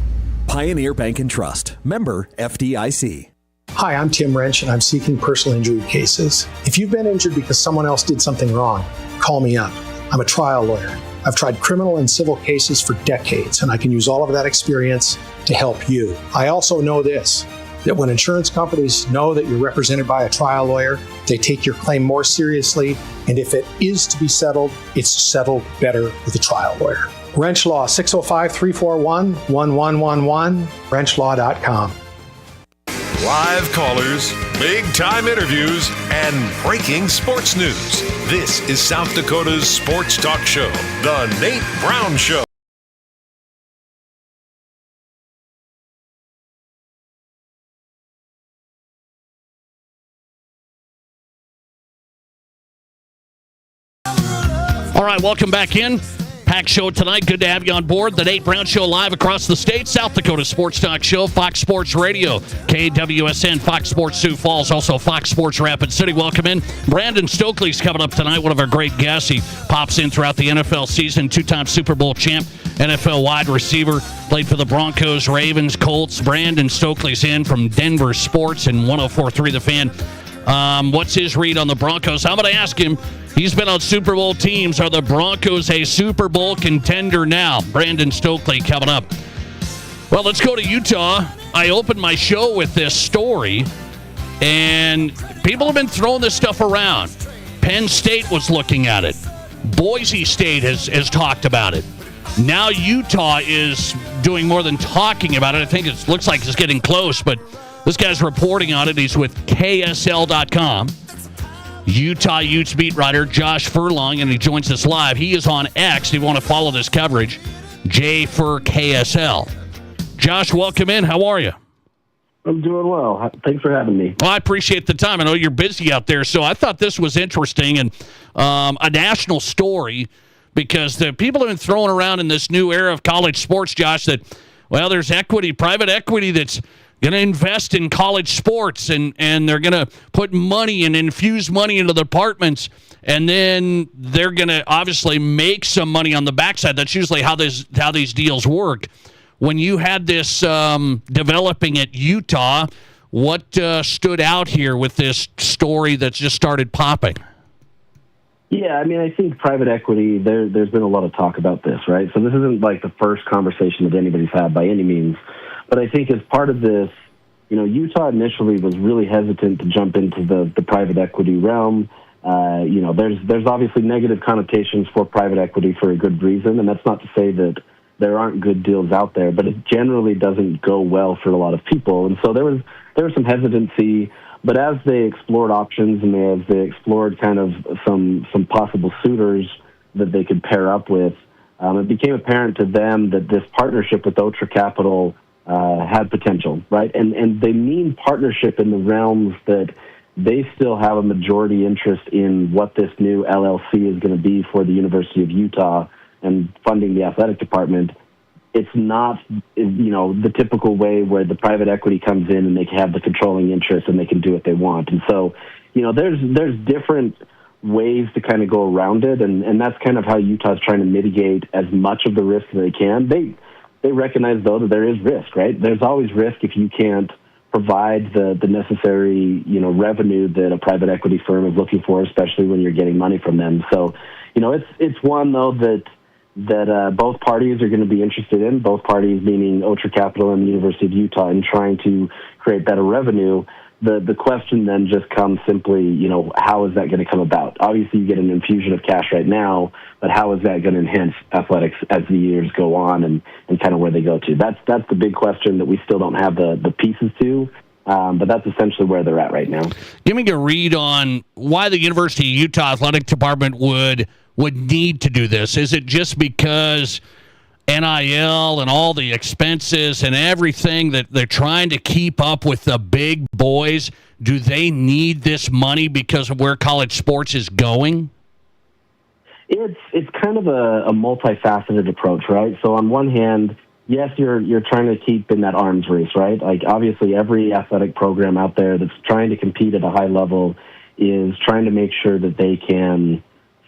Pioneer Bank and Trust. Member FDIC. Hi, I'm Tim Wrench, and I'm seeking personal injury cases. If you've been injured because someone else did something wrong, call me up. I'm a trial lawyer. I've tried criminal and civil cases for decades, and I can use all of that experience to help you. I also know this, that when insurance companies know that you're represented by a trial lawyer, they take your claim more seriously, and if it is to be settled, it's settled better with a trial lawyer. Wrench Law, 605-341-1111, wrenchlaw.com. Live callers, big-time interviews, and breaking sports news. This is South Dakota's sports talk show, The Nate Brown Show. All right, welcome back in. Packed show tonight. Good to have you on board. The Nate Brown Show live across the state. South Dakota Sports Talk Show, Fox Sports Radio, KWSN, Fox Sports Sioux Falls, also Fox Sports Rapid City. Welcome in. Brandon Stokley's coming up tonight, one of our great guests. He pops in throughout the NFL season, two-time Super Bowl champ, NFL wide receiver, played for the Broncos, Ravens, Colts. Brandon Stokley's in from Denver Sports and 104.3 The Fan. What's his read on the Broncos? I'm going to ask him. He's been on Super Bowl teams. Are the Broncos a Super Bowl contender now? Brandon Stokley coming up. Well, let's go to Utah. I opened my show with this story, and people have been throwing this stuff around. Penn State was looking at it. Boise State has talked about it. Now Utah is doing more than talking about it. I think it looks like it's getting close, but this guy's reporting on it. He's with KSL.com. Utah Utes beat writer Josh Furlong, and he joins us live. He is on X. If you want to follow this coverage, JFurKSL. Josh, welcome in. How are you? I'm doing well. Thanks for having me. Well, I appreciate the time. I know you're busy out there, so I thought this was interesting and a national story because the people have been throwing around in this new era of college sports, Josh, that, well, there's equity, private equity that's going to invest in college sports, and they're going to put money and infuse money into the departments, and then they're going to obviously make some money on the backside. That's usually how these deals work. When you had this developing at Utah, what stood out here with this story that's just started popping? Yeah, I mean, I think private equity, there's been a lot of talk about this, right? So this isn't like the first conversation that anybody's had by any means. But I think as part of this, Utah initially was really hesitant to jump into the private equity realm. There's obviously negative connotations for private equity for a good reason, and that's not to say that there aren't good deals out there, but it generally doesn't go well for a lot of people. And so there was some hesitancy, but as they explored options and as they explored kind of some possible suitors that they could pair up with, it became apparent to them that this partnership with Otra Capital had potential, right? And they mean partnership in the realms that they still have a majority interest in what this new LLC is going to be for the University of Utah and funding the athletic department. It's not, the typical way where the private equity comes in and they can have the controlling interest and they can do what they want. And so, there's different ways to kind of go around it, and that's kind of how Utah's trying to mitigate as much of the risk that they can. They recognize, though, that there is risk, right? There's always risk if you can't provide the necessary, revenue that a private equity firm is looking for, especially when you're getting money from them. So, it's one, though, that both parties are going to be interested in, both parties meaning Otra Capital and the University of Utah, in trying to create better revenue. The question then just comes simply, how is that going to come about? Obviously, you get an infusion of cash right now, but how is that going to enhance athletics as the years go on and kind of where they go to? That's the big question that we still don't have the pieces to, but that's essentially where they're at right now. Give me a read on why the University of Utah Athletic Department would need to do this. Is it just because NIL and all the expenses and everything that they're trying to keep up with the big boys? Do they need this money because of where college sports is going? It's kind of a multifaceted approach, right? So on one hand, yes, you're trying to keep in that arms race, right? Like obviously every athletic program out there that's trying to compete at a high level is trying to make sure that they can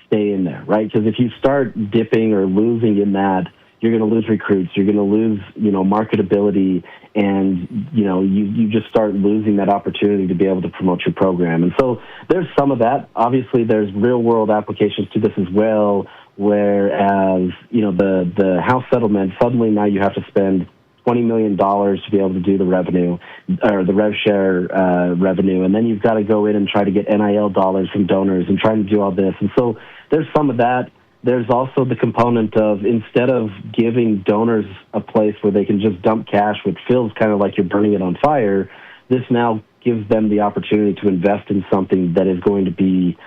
stay in there, right? Because if you start dipping or losing in that, you're going to lose recruits, you're going to lose, marketability, and, you just start losing that opportunity to be able to promote your program. And so there's some of that. Obviously, there's real-world applications to this as well, whereas, the house settlement, suddenly now you have to spend $20 million to be able to do the revenue, or the rev share revenue, and then you've got to go in and try to get NIL dollars from donors and trying to do all this. And so there's some of that. there's also the component of, instead of giving donors a place where they can just dump cash, which feels kind of like you're burning it on fire, this now gives them the opportunity to invest in something that is going to be,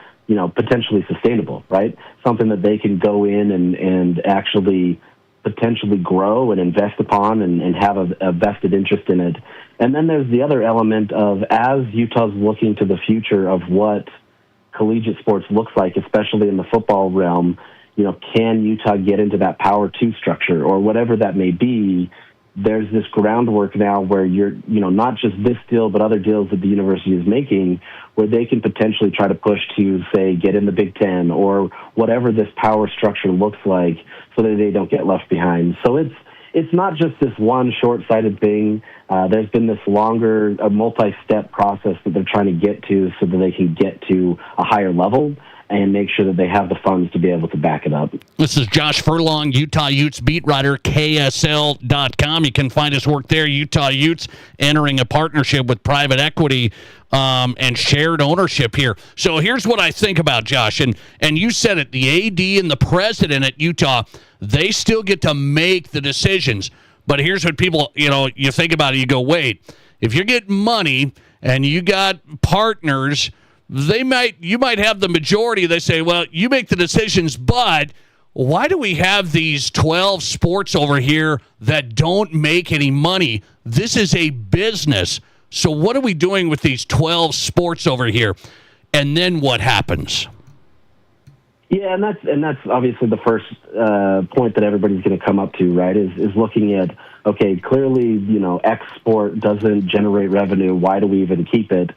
potentially sustainable, right? Something that they can go in and actually potentially grow and invest upon and have a vested interest in it. And then there's the other element of, as Utah's looking to the future of what collegiate sports looks like, especially in the football realm, can Utah get into that Power 2 structure or whatever that may be? There's this groundwork now where you're, not just this deal, but other deals that the university is making, where they can potentially try to push to, say, get in the Big Ten or whatever this power structure looks like, so that they don't get left behind. So it's not just this one short-sighted thing. There's been this longer, a multi-step process that they're trying to get to so that they can get to a higher level and make sure that they have the funds to be able to back it up. This is Josh Furlong, Utah Utes beat writer, KSL.com. You can find his work there. Utah Utes entering a partnership with private equity and shared ownership here. So here's what I think about, Josh, and you said it, the AD and the president at Utah, they still get to make the decisions. But here's what people, you think about it, you go, wait, if you're getting money and you got partners, you might have the majority. They say, well, you make the decisions, but why do we have these 12 sports over here that don't make any money? This is a business. So what are we doing with these 12 sports over here? And then what happens? Yeah, and that's obviously the first point that everybody's going to come up to, right, is looking at, okay, clearly, X sport doesn't generate revenue. Why do we even keep it?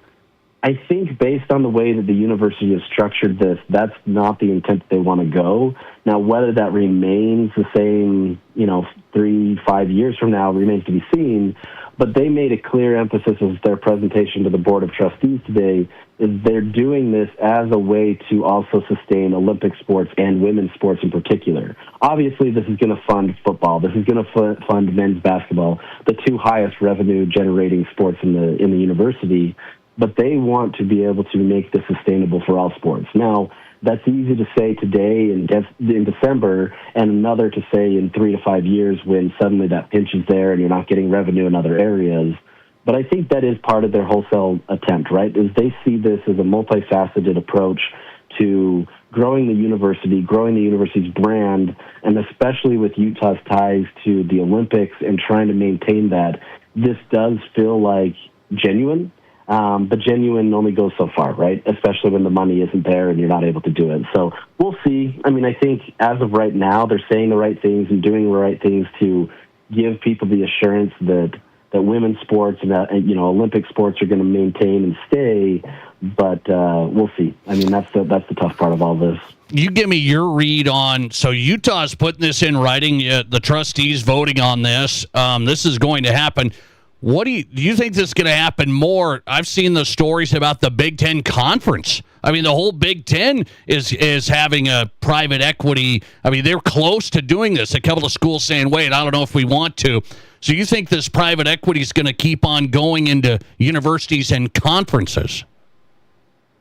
I think based on the way that the university has structured this, that's not the intent that they want to go. Now, whether that remains the same, 3-5 years from now remains to be seen. But they made a clear emphasis of their presentation to the Board of Trustees today is they're doing this as a way to also sustain Olympic sports and women's sports in particular. Obviously, this is going to fund football. This is going to fund men's basketball, the two highest revenue-generating sports in the university. But they want to be able to make this sustainable for all sports. Now, that's easy to say today in December, and another to say in 3 to 5 years when suddenly that pinch is there and you're not getting revenue in other areas. But I think that is part of their wholesale attempt, right, is they see this as a multifaceted approach to growing the university's brand, and especially with Utah's ties to the Olympics and trying to maintain that. This does feel like genuine. But genuine only goes so far, right? Especially when the money isn't there and you're not able to do it. So we'll see. I mean, I think as of right now, they're saying the right things and doing the right things to give people the assurance that women's sports and Olympic sports are going to maintain and stay. But we'll see. I mean, that's the tough part of all this. You give me your read on, so Utah's putting this in writing, the trustees voting on this. This is going to happen. What do you think this is going to happen more? I've seen the stories about the Big Ten Conference. I mean, the whole Big Ten is having a private equity. I mean, they're close to doing this. A couple of schools saying, wait, I don't know if we want to. So you think this private equity is going to keep on going into universities and conferences?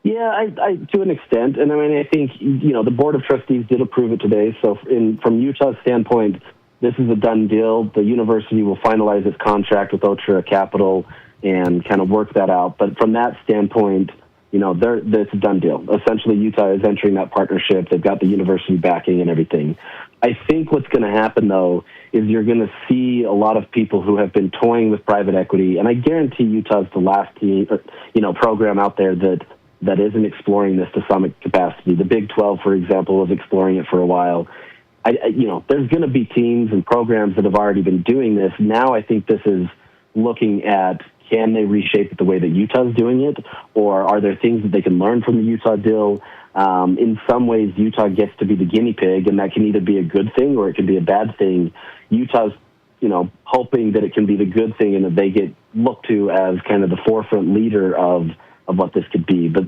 Yeah, I to an extent. And I mean, I think, the Board of Trustees did approve it today. So from Utah's standpoint, this is a done deal. The university will finalize its contract with Otra Capital and kind of work that out. But from that standpoint, it's a done deal. Essentially, Utah is entering that partnership. They've got the university backing and everything. I think what's going to happen, though, is you're going to see a lot of people who have been toying with private equity, and I guarantee Utah's the last program out there that isn't exploring this to some capacity. The Big 12, for example, was exploring it for a while. There's going to be teams and programs that have already been doing this. Now I think this is looking at, can they reshape it the way that Utah's doing it, or are there things that they can learn from the Utah deal? In some ways, Utah gets to be the guinea pig, and that can either be a good thing or it can be a bad thing. Utah's, hoping that it can be the good thing and that they get looked to as kind of the forefront leader of what this could be. But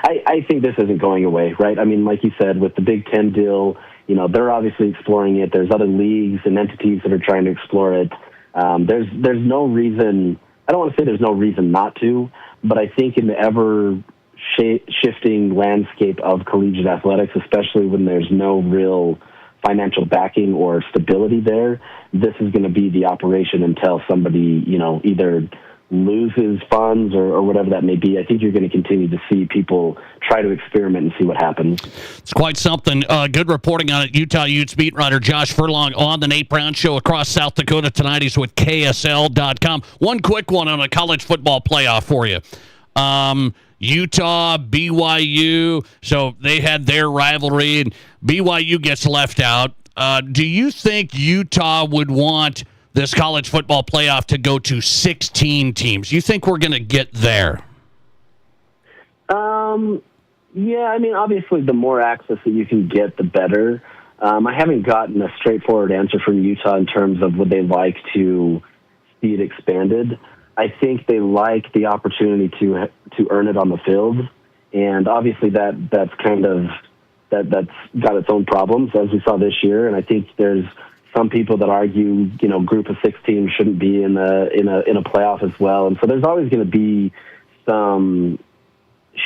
I think this isn't going away, right? I mean, like you said, with the Big Ten deal, they're obviously exploring it. There's other leagues and entities that are trying to explore it. There's no reason, I don't want to say there's no reason not to, but I think in the ever shifting landscape of collegiate athletics, especially when there's no real financial backing or stability there. This is going to be the operation until somebody, either loses funds or whatever that may be. I think you're going to continue to see people try to experiment and see what happens. It's quite something. Good reporting on it. Utah Utes beat writer Josh Furlong on the Nate Brown Show across South Dakota tonight. He's with KSL.com. One quick one on a college football playoff for you. Utah, BYU, so they had their rivalry, and BYU gets left out. Do you think Utah would want this college football playoff to go to 16 teams? You think we're going to get there? Yeah, I mean, obviously the more access that you can get, the better. I haven't gotten a straightforward answer from Utah in terms of would they like to see it expanded. I think they like the opportunity to earn it on the field, and obviously that's got its own problems, as we saw this year. And I think there's some people that argue, group of 6 teams shouldn't be in a playoff as well. And so there's always going to be some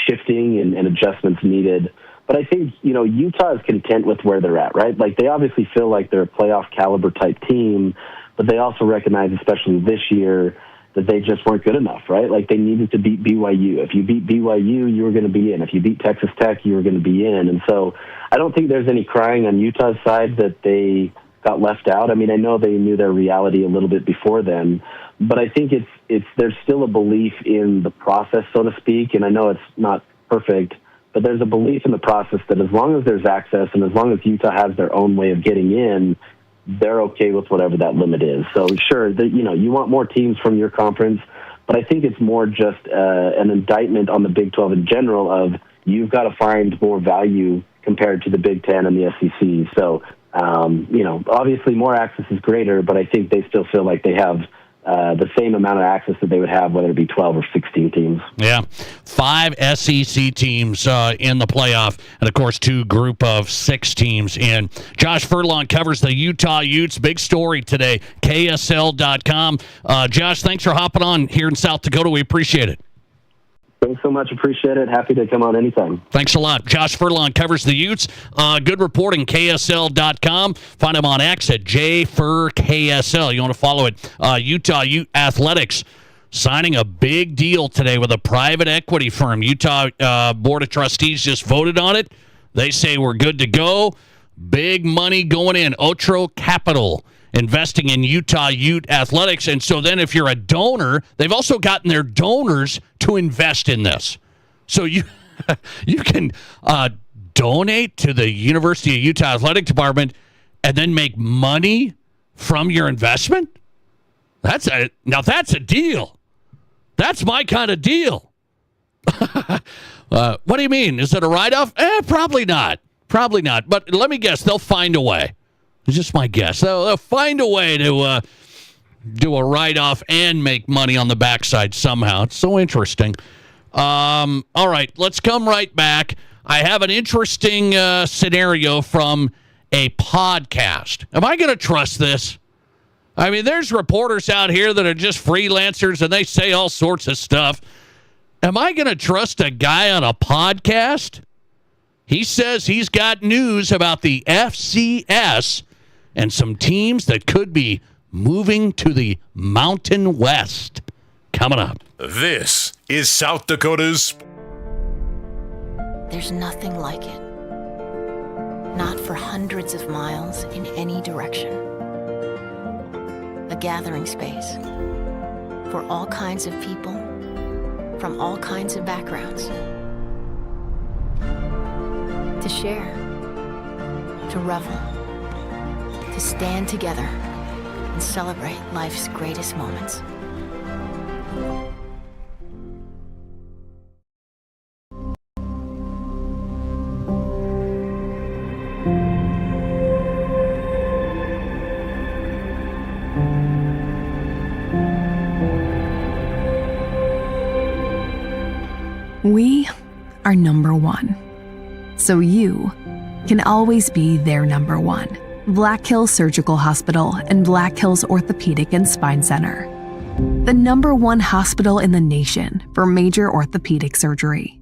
shifting and adjustments needed. But I think, Utah is content with where they're at, right? Like, they obviously feel like they're a playoff caliber type team, but they also recognize, especially this year, that they just weren't good enough, right? Like, they needed to beat BYU. If you beat BYU, you were going to be in. If you beat Texas Tech, you were going to be in. And so I don't think there's any crying on Utah's side that they got left out. I mean, I know they knew their reality a little bit before then, but I think there's still a belief in the process, so to speak, and I know it's not perfect, but there's a belief in the process that as long as there's access and as long as Utah has their own way of getting in, they're okay with whatever that limit is. So sure, you want more teams from your conference, but I think it's more just an indictment on the Big 12 in general of you've got to find more value compared to the Big 10 and the SEC. So, obviously more access is greater, but I think they still feel like they have the same amount of access that they would have whether it be 12 or 16 teams. Yeah, 5 SEC teams in the playoff, and of course 2 group of 6 teams in. Josh Furlong covers the Utah Utes. Big story today, KSL.com. Josh, thanks for hopping on here in South Dakota. We appreciate it. Thanks so much. Appreciate it. Happy to come on anytime. Thanks a lot. Josh Furlong covers the Utes. Good reporting, KSL.com. Find him on X at JFurKSL. You want to follow it. Utah Ute Athletics signing a big deal today with a private equity firm. Utah Board of Trustees just voted on it. They say we're good to go. Big money going in. Otro Capital investing in Utah Ute Athletics. And so then if you're a donor, they've also gotten their donors to invest in this. So you can donate to the University of Utah Athletic Department and then make money from your investment? That's a deal. That's my kind of deal. What do you mean? Is it a write-off? Probably not. Probably not. But let me guess, they'll find a way. It's just my guess. They'll find a way to do a write-off and make money on the backside somehow. It's so interesting. All right, let's come right back. I have an interesting scenario from a podcast. Am I going to trust this? I mean, there's reporters out here that are just freelancers, and they say all sorts of stuff. Am I going to trust a guy on a podcast? He says he's got news about the FCS and some teams that could be moving to the Mountain West. Coming up. This is South Dakota's. There's nothing like it. Not for hundreds of miles in any direction. A gathering space for all kinds of people from all kinds of backgrounds. To share, to revel, to stand together and celebrate life's greatest moments. We are number one. So you can always be their number one. Black Hills Surgical Hospital and Black Hills Orthopedic and Spine Center. The number one hospital in the nation for major orthopedic surgery.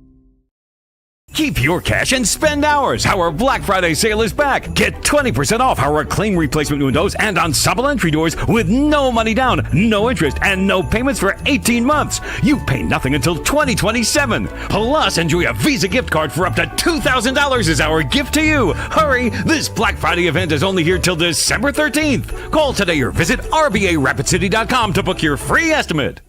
Keep your cash and spend ours. Our Black Friday sale is back. Get 20% off our clean replacement windows and ensemble entry doors with no money down, no interest, and no payments for 18 months. You pay nothing until 2027. Plus, enjoy a Visa gift card for up to $2,000 as our gift to you. Hurry! This Black Friday event is only here till December 13th. Call today or visit RBARapidCity.com to book your free estimate.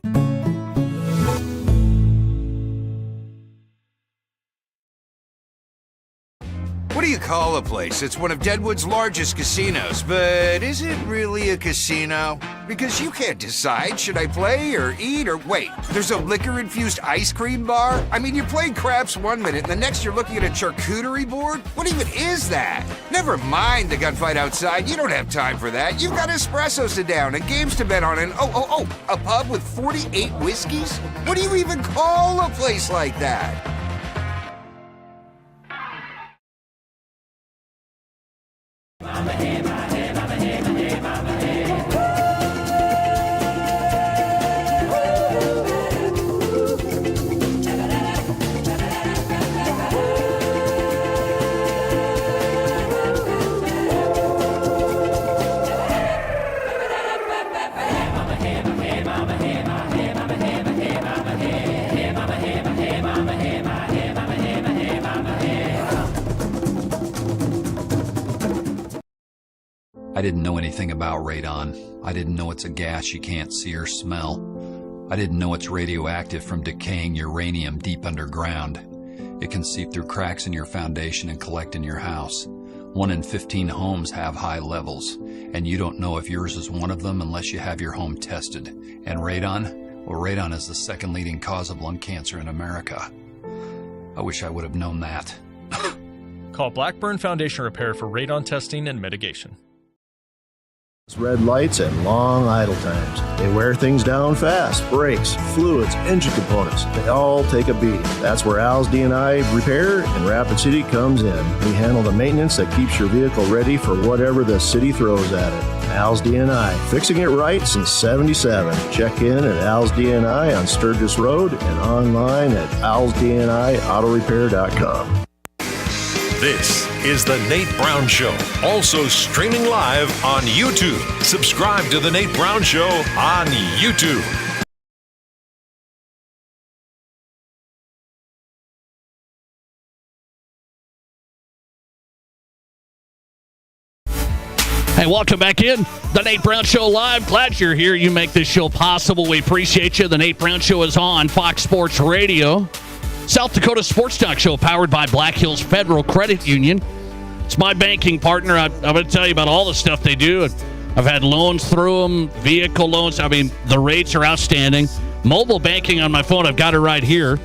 What do you call a place that's one of Deadwood's largest casinos, but is it really a casino? Because you can't decide, should I play or eat or wait, there's a liquor-infused ice cream bar? I mean, you're playing craps one minute and the next you're looking at a charcuterie board? What even is that? Never mind the gunfight outside, you don't have time for that. You've got espressos to down and games to bet on and a pub with 48 whiskeys? What do you even call a place like that? I didn't know anything about radon. I didn't know it's a gas you can't see or smell. I didn't know it's radioactive from decaying uranium deep underground. It can seep through cracks in your foundation and collect in your house. 1 in 15 homes have high levels, and you don't know if yours is one of them unless you have your home tested. And radon? Well, radon is the second leading cause of lung cancer in America. I wish I would have known that. Call Blackburn Foundation Repair for radon testing and mitigation. Red lights and long idle times. They wear things down fast. Brakes, fluids, engine components, they all take a beating. That's where Al's D&I Repair in Rapid City comes in. We handle the maintenance that keeps your vehicle ready for whatever the city throws at it. Al's D&I, fixing it right since 77. Check in at Al's D&I on Sturgis Road and online at alsdniautorepair.com. This is The Nate Brown Show, also streaming live on YouTube. Subscribe to The Nate Brown Show on YouTube. Hey, welcome back in. The Nate Brown Show live. Glad you're here. You make this show possible. We appreciate you. The Nate Brown Show is on Fox Sports Radio. South Dakota Sports Talk Show powered by Black Hills Federal Credit Union. It's my banking partner. I'm going to tell you about all the stuff they do. I've had loans through them, vehicle loans. I mean, the rates are outstanding. Mobile banking on my phone, I've got it right here.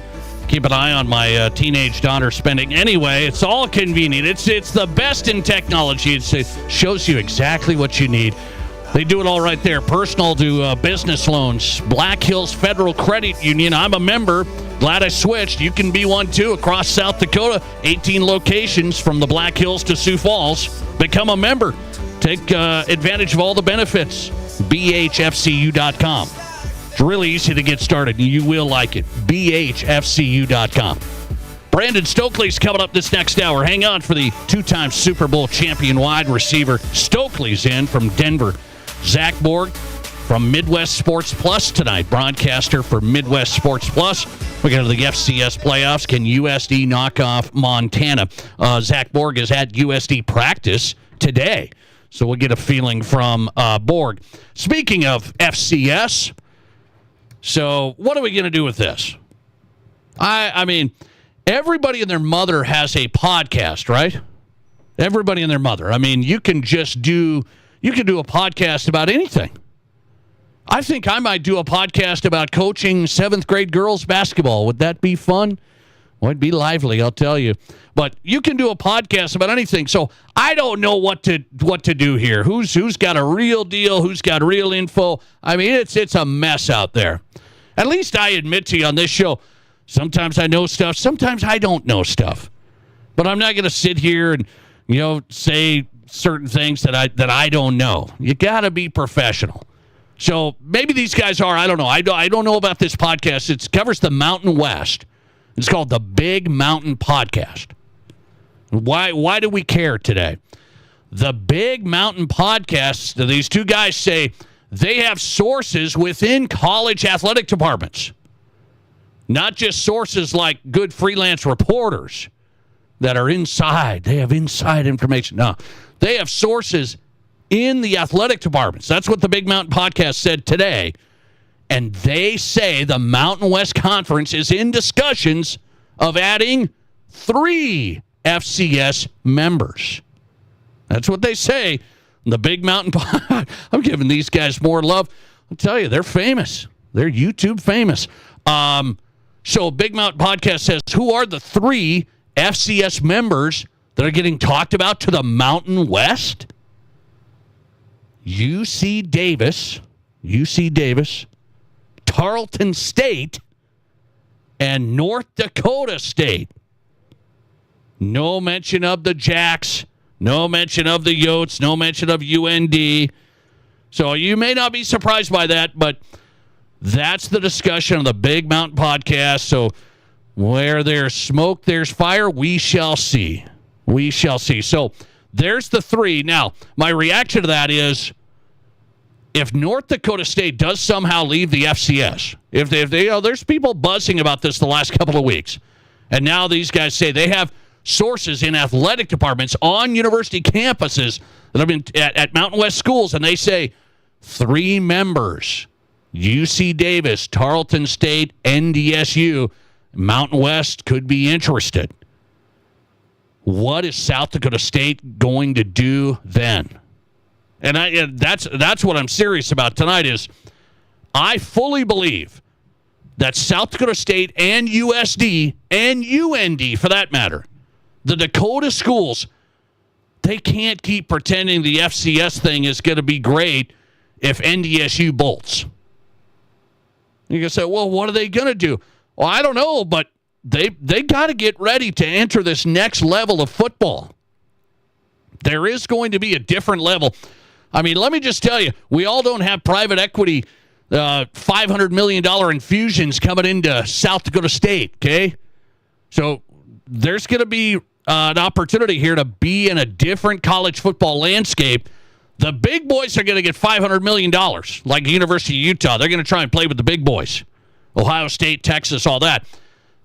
Keep an eye on my teenage daughter's spending. Anyway, it's all convenient. It's the best in technology. It shows you exactly what you need. They do it all right there. Personal to business loans. Black Hills Federal Credit Union. I'm a member. Glad I switched. You can be one too across South Dakota. 18 locations from the Black Hills to Sioux Falls. Become a member. Take advantage of all the benefits. BHFCU.com. It's really easy to get started. You will like it. BHFCU.com. Brandon Stokley's coming up this next hour. Hang on for the two-time Super Bowl champion wide receiver. Stokley's in from Denver. Zach Borg from Midwest Sports Plus tonight. Broadcaster for Midwest Sports Plus. We go to the FCS playoffs. Can USD knock off Montana? Zach Borg is at USD practice today. So we'll get a feeling from Borg. Speaking of FCS, so what are we going to do with this? I mean, everybody and their mother has a podcast, right? Everybody and their mother. I mean, you can do a podcast about anything. I think I might do a podcast about coaching 7th grade girls basketball. Would that be fun? Well, it'd be lively, I'll tell you. But you can do a podcast about anything. So I don't know what to do here. Who's got a real deal? Who's got real info? I mean, it's a mess out there. At least I admit to you on this show, sometimes I know stuff, sometimes I don't know stuff. But I'm not going to sit here and say certain things that I don't know. You got to be professional. So maybe these guys are. I don't know. I don't know about this podcast. It covers the Mountain West. It's called the Big Mountain Podcast. Why do we care today? The Big Mountain Podcast, these two guys say they have sources within college athletic departments. Not just sources like good freelance reporters that are inside. They have inside information. No, they have sources in the athletic departments. That's what the Big Mountain Podcast said today. And they say the Mountain West Conference is in discussions of adding 3 FCS members. That's what they say. The Big Mountain Podcast. I'm giving these guys more love. I'll tell you, they're famous. They're YouTube famous. So Big Mountain Podcast says, who are the 3 FCS members that are getting talked about to the Mountain West? UC Davis, Tarleton State, and North Dakota State. No mention of the Jacks, no mention of the Yotes, no mention of UND. So you may not be surprised by that, but that's the discussion of the Big Mountain Podcast. So where there's smoke, there's fire. We shall see. We shall see. So there's the 3. Now, my reaction to that is, if North Dakota State does somehow leave the FCS, if they there's people buzzing about this the last couple of weeks, and now these guys say they have sources in athletic departments on university campuses that have been at Mountain West schools, and they say 3 members, UC Davis, Tarleton State, NDSU, Mountain West could be interested. What is South Dakota State going to do then? And that's what I'm serious about tonight is I fully believe that South Dakota State and USD and UND, for that matter, the Dakota schools, they can't keep pretending the FCS thing is going to be great if NDSU bolts. You can say, well, what are they going to do? Well, I don't know, but they got to get ready to enter this next level of football. There is going to be a different level. I mean, let me just tell you, we all don't have private equity, $500 million infusions coming into South Dakota State, okay? So there's going to be an opportunity here to be in a different college football landscape. The big boys are going to get $500 million, like University of Utah. They're going to try and play with the big boys. Ohio State, Texas, all that.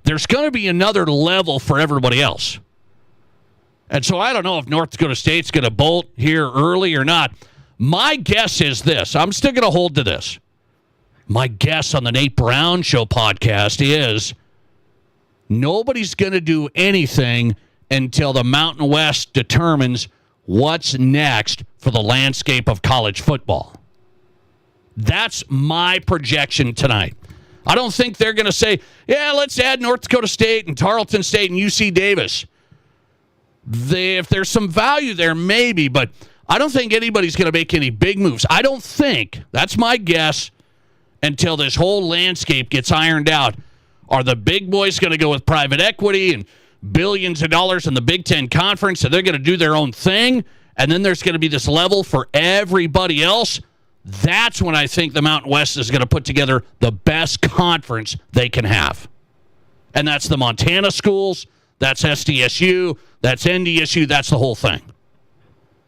There's going to be another level for everybody else. And so I don't know if North Dakota State's going to bolt here early or not. My guess is this. I'm still going to hold to this. My guess on the Nate Brown Show podcast is nobody's going to do anything until the Mountain West determines what's next for the landscape of college football. That's my projection tonight. I don't think they're going to say, yeah, let's add North Dakota State and Tarleton State and UC Davis. If there's some value there, maybe, but I don't think anybody's going to make any big moves. I don't think, that's my guess, until this whole landscape gets ironed out. Are the big boys going to go with private equity and billions of dollars in the Big Ten Conference, and they're going to do their own thing, and then there's going to be this level for everybody else? That's when I think the Mountain West is going to put together the best conference they can have. And that's the Montana schools, that's SDSU, that's NDSU, that's the whole thing.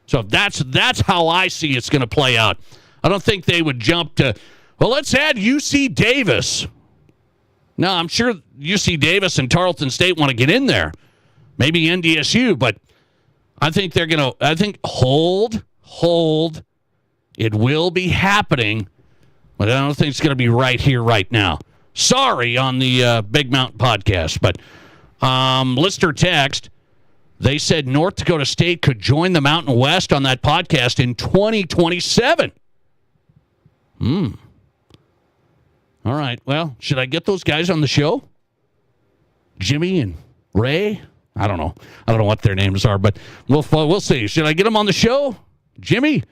So that's how I see it's going to play out. I don't think they would jump to, well, let's add UC Davis. No, I'm sure UC Davis and Tarleton State want to get in there. Maybe NDSU, but I think they're going to, hold. It will be happening, but I don't think it's going to be right here, right now. Sorry on the Big Mountain Podcast, but listener text, they said North Dakota State could join the Mountain West on that podcast in 2027. All right. Well, should I get those guys on the show? Jimmy and Ray? I don't know. I don't know what their names are, but we'll see. Should I get them on the show? Jimmy?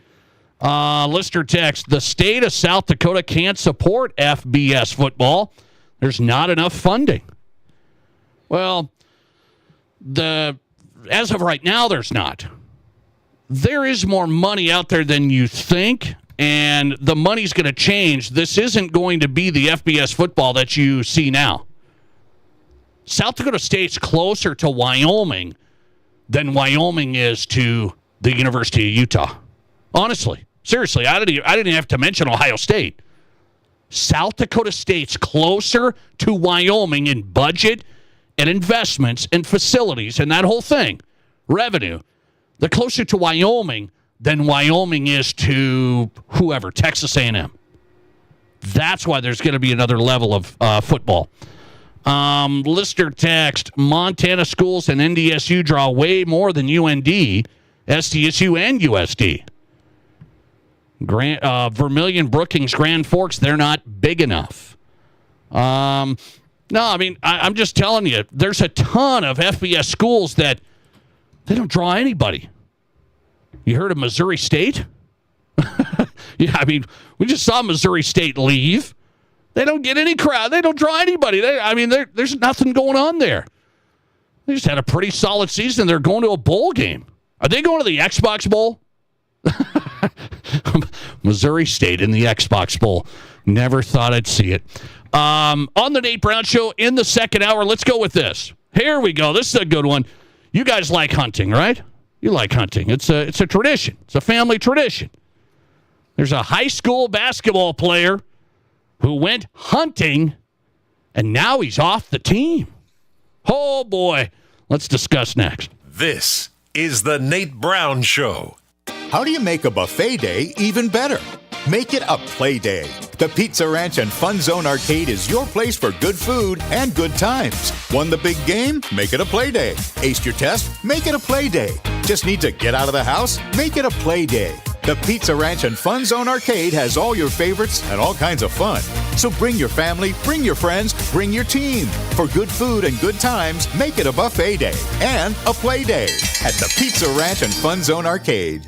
Listener text, the state of South Dakota can't support FBS football. There's not enough funding. Well, as of right now, there's not. There is more money out there than you think, and the money's going to change. This isn't going to be the FBS football that you see now. South Dakota State's closer to Wyoming than Wyoming is to the University of Utah. Honestly. Seriously, I didn't have to mention Ohio State. South Dakota State's closer to Wyoming in budget and investments and facilities and that whole thing, revenue. They're closer to Wyoming than Wyoming is to whoever, Texas A&M. That's why there's going to be another level of football. Listener text, Montana schools and NDSU draw way more than UND, SDSU, and USD. Vermilion, Brookings, Grand Forks, they're not big enough. No, I mean, I'm just telling you, there's a ton of FBS schools that they don't draw anybody. You heard of Missouri State? Yeah, I mean, we just saw Missouri State leave. They don't get any crowd. They don't draw anybody. There's nothing going on there. They just had a pretty solid season. They're going to a bowl game. Are they going to the Xbox Bowl? Missouri State in the Xbox Bowl. Never thought I'd see it. On the Nate Brown Show in the second hour, let's go with this. Here we go. This is a good one. You guys like hunting, right? You like hunting. It's a tradition. It's a family tradition. There's a high school basketball player who went hunting, and now he's off the team. Oh, boy. Let's discuss next. This is the Nate Brown Show. How do you make a buffet day even better? Make it a play day. The Pizza Ranch and Fun Zone Arcade is your place for good food and good times. Won the big game? Make it a play day. Aced your test? Make it a play day. Just need to get out of the house? Make it a play day. The Pizza Ranch and Fun Zone Arcade has all your favorites and all kinds of fun. So bring your family, bring your friends, bring your team. For good food and good times, make it a buffet day and a play day at the Pizza Ranch and Fun Zone Arcade.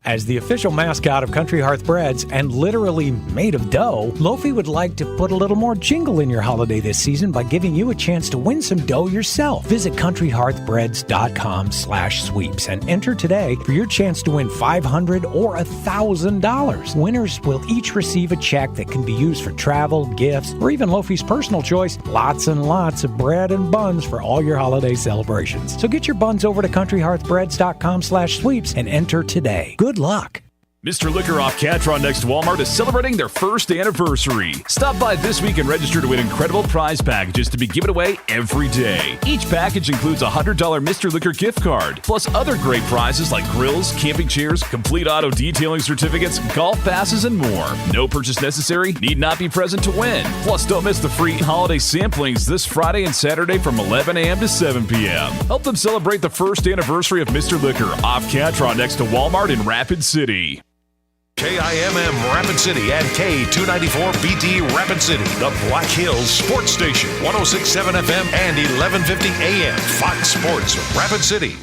As the official mascot of Country Hearth Breads and literally made of dough, Lofi would like to put a little more jingle in your holiday this season by giving you a chance to win some dough yourself. Visit countryhearthbreads.com/sweeps and enter today for your chance to win $500 or $1,000. Winners will each receive a check that can be used for travel, gifts, or even Lofi's personal choice, lots and lots of bread and buns for all your holiday celebrations. So get your buns over to countryhearthbreads.com/sweeps and enter today. Good luck. Mr. Liquor off Catron next to Walmart is celebrating their first anniversary. Stop by this week and register to win incredible prize packages to be given away every day. Each package includes a $100 Mr. Liquor gift card, plus other great prizes like grills, camping chairs, complete auto detailing certificates, golf passes, and more. No purchase necessary, need not be present to win. Plus, don't miss the free holiday samplings this Friday and Saturday from 11 a.m. to 7 p.m. Help them celebrate the first anniversary of Mr. Liquor off Catron next to Walmart in Rapid City. KIMM Rapid City and K294BT Rapid City, the Black Hills Sports Station, 106.7 FM and 1150 AM, Fox Sports Rapid City.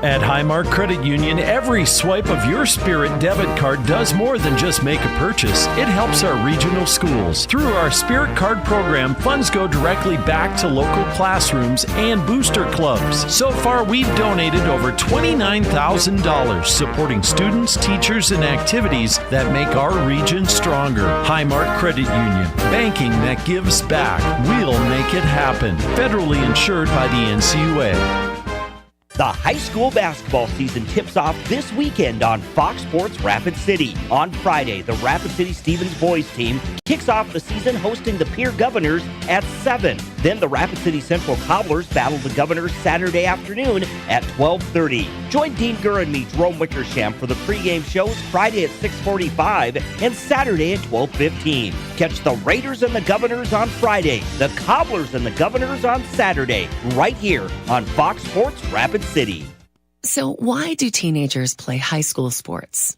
At Highmark Credit Union, every swipe of your Spirit debit card does more than just make a purchase. It helps our regional schools. Through our Spirit Card program, funds go directly back to local classrooms and booster clubs. So far, we've donated over $29,000, supporting students, teachers, and activities that make our region stronger. Highmark Credit Union, banking that gives back. We'll make it happen. Federally insured by the NCUA. The high school basketball season tips off this weekend on Fox Sports Rapid City. On Friday, the Rapid City Stevens boys team kicks off the season hosting the Pierre Governors at 7. Then the Rapid City Central Cobblers battle the Governors Saturday afternoon at 12:30. Join Dean Gurr and me, Jerome Wickersham, for the pregame shows Friday at 6:45 and Saturday at 12:15. Catch the Raiders and the Governors on Friday, the Cobblers and the Governors on Saturday, right here on Fox Sports Rapid City. So why do teenagers play high school sports?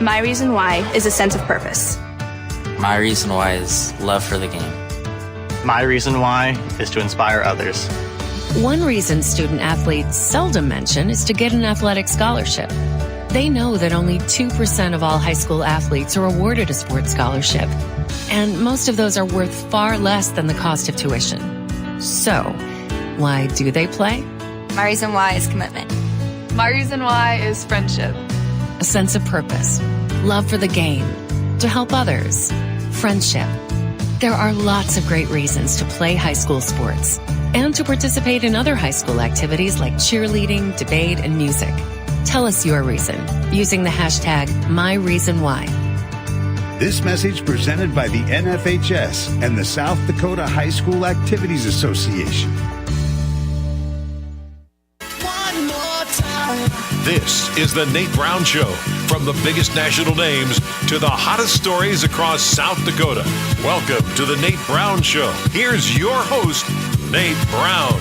My reason why is a sense of purpose. My reason why is love for the game. My reason why is to inspire others. One reason student athletes seldom mention is to get an athletic scholarship. They know that only 2% of all high school athletes are awarded a sports scholarship, and most of those are worth far less than the cost of tuition. So, why do they play? My reason why is commitment. My reason why is friendship. A sense of purpose, love for the game, to help others, friendship. There are lots of great reasons to play high school sports and to participate in other high school activities like cheerleading, debate, and music. Tell us your reason using the hashtag #MyReasonWhy. This message presented by the NFHS and the South Dakota High School Activities Association. This is the Nate Brown Show. From the biggest national names to the hottest stories across South Dakota. Welcome to the Nate Brown Show. Here's your host, Nate Brown.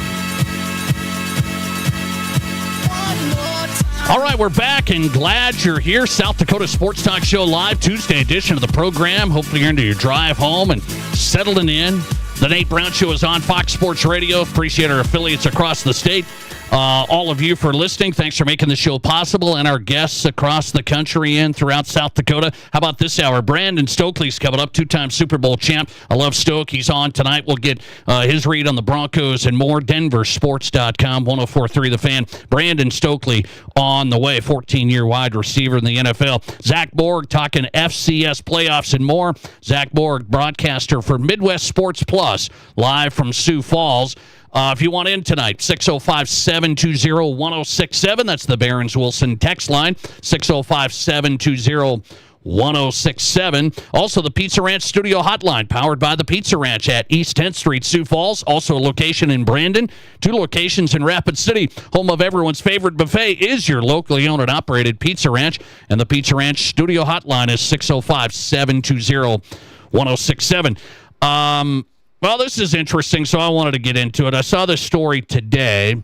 All right, we're back and glad you're here. South Dakota Sports Talk Show live, Tuesday edition of the program. Hopefully you're into your drive home and settling in. The Nate Brown Show is on Fox Sports Radio. Appreciate our affiliates across the state. All of you for listening. Thanks for making the show possible, and our guests across the country and throughout South Dakota. How about this hour? Brandon Stokley's coming up, two-time Super Bowl champ. I love Stoke. He's on tonight. We'll get his read on the Broncos and more. DenverSports.com, 104.3 The Fan. Brandon Stokley on the way, 14-year wide receiver in the NFL. Zach Borg talking FCS playoffs and more. Zach Borg, broadcaster for Midwest Sports Plus, live from Sioux Falls. If you want in tonight, 605-720-1067. That's the Barons-Wilson text line, 605-720-1067. Also, the Pizza Ranch Studio Hotline, powered by the Pizza Ranch at East 10th Street, Sioux Falls. Also a location in Brandon, 2 locations in Rapid City. Home of everyone's favorite buffet is your locally owned and operated Pizza Ranch. And the Pizza Ranch Studio Hotline is 605-720-1067. Well, this is interesting, so I wanted to get into it. I saw this story today.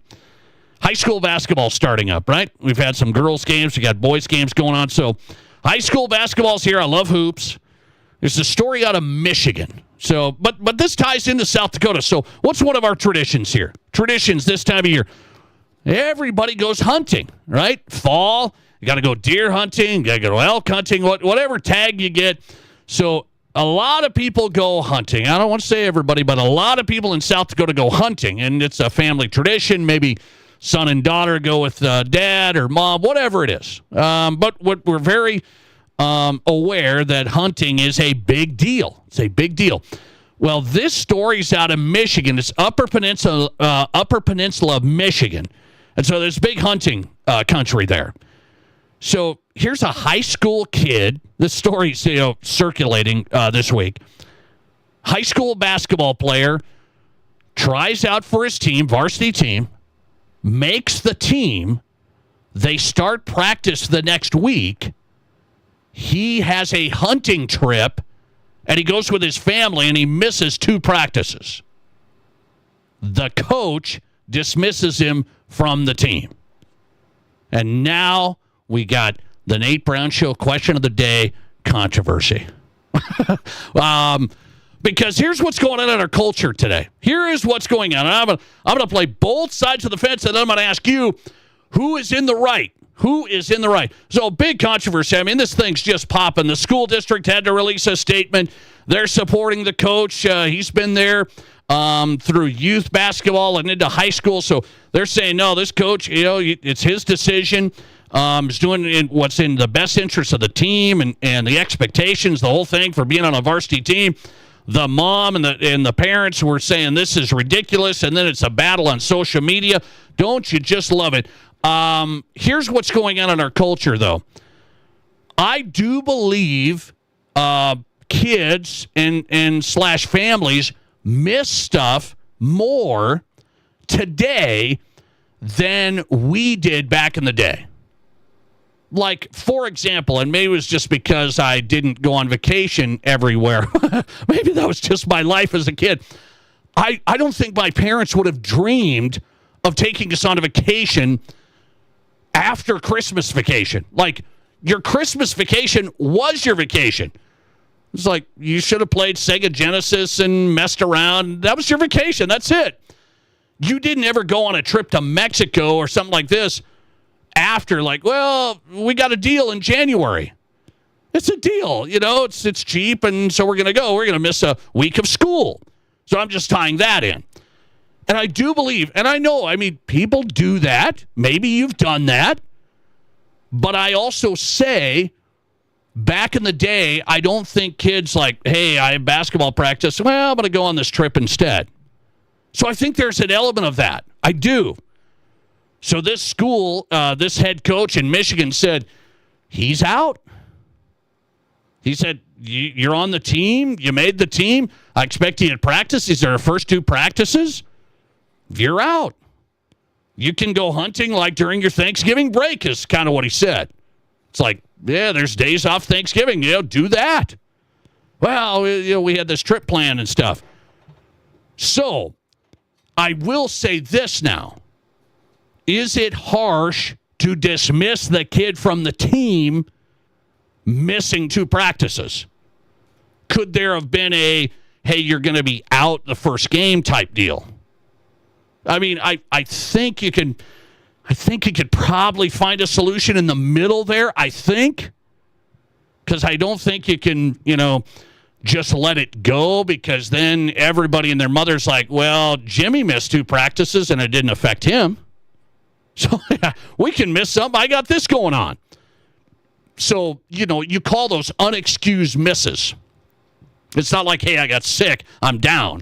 High school basketball starting up, right? We've had some girls' games. We got boys' games going on. So high school basketball's here. I love hoops. There's a story out of Michigan. So, but this ties into South Dakota. So what's one of our traditions here? Traditions this time of year. Everybody goes hunting, right? Fall, you got to go deer hunting, you got to go elk hunting, whatever tag you get. So a lot of people go hunting. I don't want to say everybody, but a lot of people in South Dakota go hunting, and it's a family tradition. Maybe son and daughter go with dad or mom, whatever it is. But we're very aware that hunting is a big deal. It's a big deal. Well, this story's out of Michigan. It's Upper Peninsula of Michigan, and so there's big hunting country there. So here's a high school kid. This story's circulating this week. High school basketball player tries out for his team, varsity team, makes the team. They start practice the next week. He has a hunting trip, and he goes with his family, and he misses 2 practices. The coach dismisses him from the team. And now we got the Nate Brown Show question of the day controversy. Because here's what's going on in our culture today. Here is what's going on. And I'm going to play both sides of the fence, and then I'm going to ask you, who is in the right? Who is in the right? So big controversy. I mean, this thing's just popping. The school district had to release a statement. They're supporting the coach. He's been there through youth basketball and into high school. So they're saying, no, this coach, it's his decision. Is doing what's in the best interest of the team and the expectations, the whole thing for being on a varsity team. The mom and the parents were saying this is ridiculous, and then it's a battle on social media. Don't you just love it? Here's what's going on in our culture, though. I do believe kids and / families miss stuff more today than we did back in the day. Like, for example, and maybe it was just because I didn't go on vacation everywhere. Maybe that was just my life as a kid. I don't think my parents would have dreamed of taking us on a vacation after Christmas vacation. Like, your Christmas vacation was your vacation. It's like, you should have played Sega Genesis and messed around. That was your vacation. That's it. You didn't ever go on a trip to Mexico or something like this after, like, well, we got a deal in January. It's a deal, it's cheap, and so we're going to go. We're going to miss a week of school. So I'm just tying that in. And I do believe, and I know, people do that. Maybe you've done that. But I also say Back in the day, I don't think kids like, hey, I have basketball practice. Well, I'm going to go on this trip instead. So I think there's an element of that. I do. So this school, this head coach in Michigan said, he's out. He said, you're on the team. You made the team. I expect you to practice. These are our first 2 practices. You're out. You can go hunting like during your Thanksgiving break is kind of what he said. It's like, yeah, there's days off Thanksgiving. Do that. Well, we had this trip planned and stuff. So I will say this now. Is it harsh to dismiss the kid from the team missing 2 practices? Could there have been a, hey, you're going to be out the first game type deal? I mean, I think you could probably find a solution in the middle there, I think. Because I don't think you can, just let it go, because then everybody and their mother's like, well, Jimmy missed 2 practices and it didn't affect him. So we can miss something. I got this going on. So, you call those unexcused misses. It's not like, hey, I got sick, I'm down.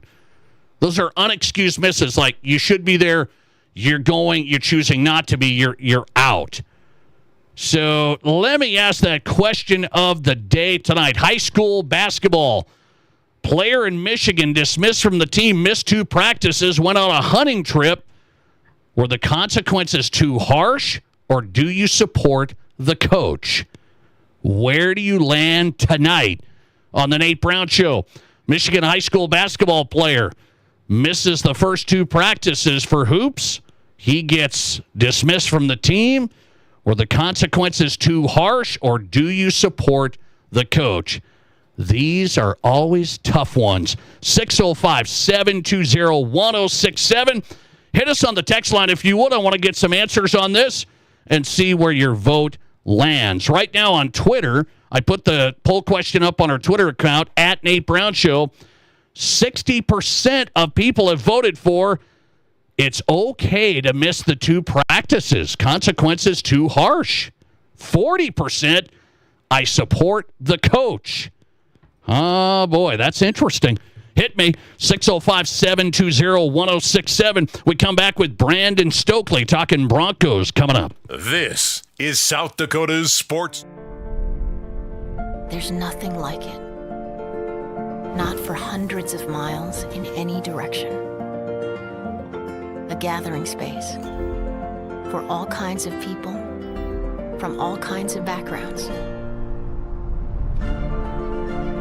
Those are unexcused misses. Like, you should be there, you're choosing not to be, you're out. So let me ask that question of the day tonight. High school basketball. Player in Michigan dismissed from the team, missed 2 practices, went on a hunting trip. Were the consequences too harsh, or do you support the coach? Where do you land tonight on the Nate Brown Show? Michigan high school basketball player misses the first 2 practices for hoops. He gets dismissed from the team. Were the consequences too harsh, or do you support the coach? These are always tough ones. 605-720-1067. Hit us on the text line if you would. I want to get some answers on this and see where your vote lands. Right now on Twitter, I put the poll question up on our Twitter account, at Nate Brown Show. 60% of people have voted for it's okay to miss the 2 practices. Consequences too harsh. 40%, I support the coach. Oh, boy, that's interesting. Hit me, 605-720-1067. We come back with Brandon Stokley talking Broncos coming up. This is South Dakota's Sports. There's nothing like it. Not for hundreds of miles in any direction. A gathering space for all kinds of people from all kinds of backgrounds.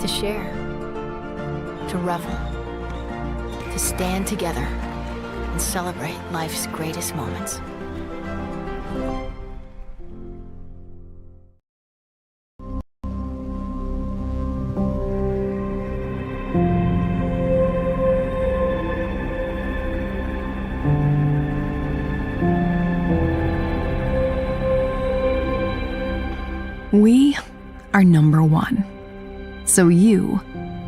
To share, to revel, to stand together and celebrate life's greatest moments. We are number 1. So you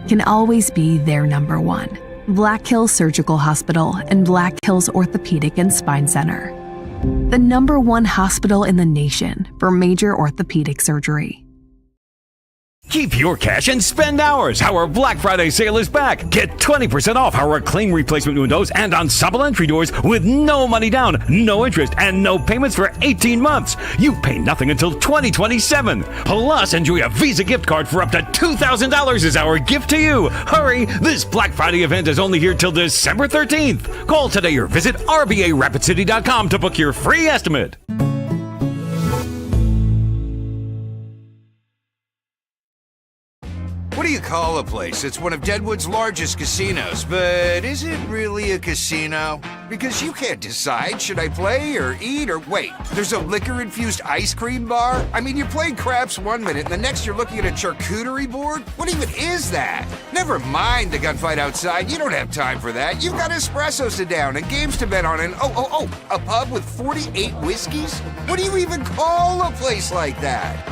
can always be their number 1. Black Hills Surgical Hospital and Black Hills Orthopedic and Spine Center. The number 1 hospital in the nation for major orthopedic surgery. Keep your cash and spend ours. Our Black Friday sale is back. Get 20% off our clean replacement windows and ensemble entry doors with no money down, no interest, and no payments for 18 months. You pay nothing until 2027. Plus, enjoy a Visa gift card for up to $2,000 as our gift to you. Hurry! This Black Friday event is only here till December 13th. Call today or visit RBARapidCity.com to book your free estimate. What do you call a place? It's one of Deadwood's largest casinos, but is it really a casino? Because you can't decide, should I play or eat or wait, there's a liquor-infused ice cream bar? I mean, you're playing craps one minute and the next you're looking at a charcuterie board? What even is that? Never mind the gunfight outside, you don't have time for that. You've got espressos to down and games to bet on and a pub with 48 whiskeys? What do you even call a place like that?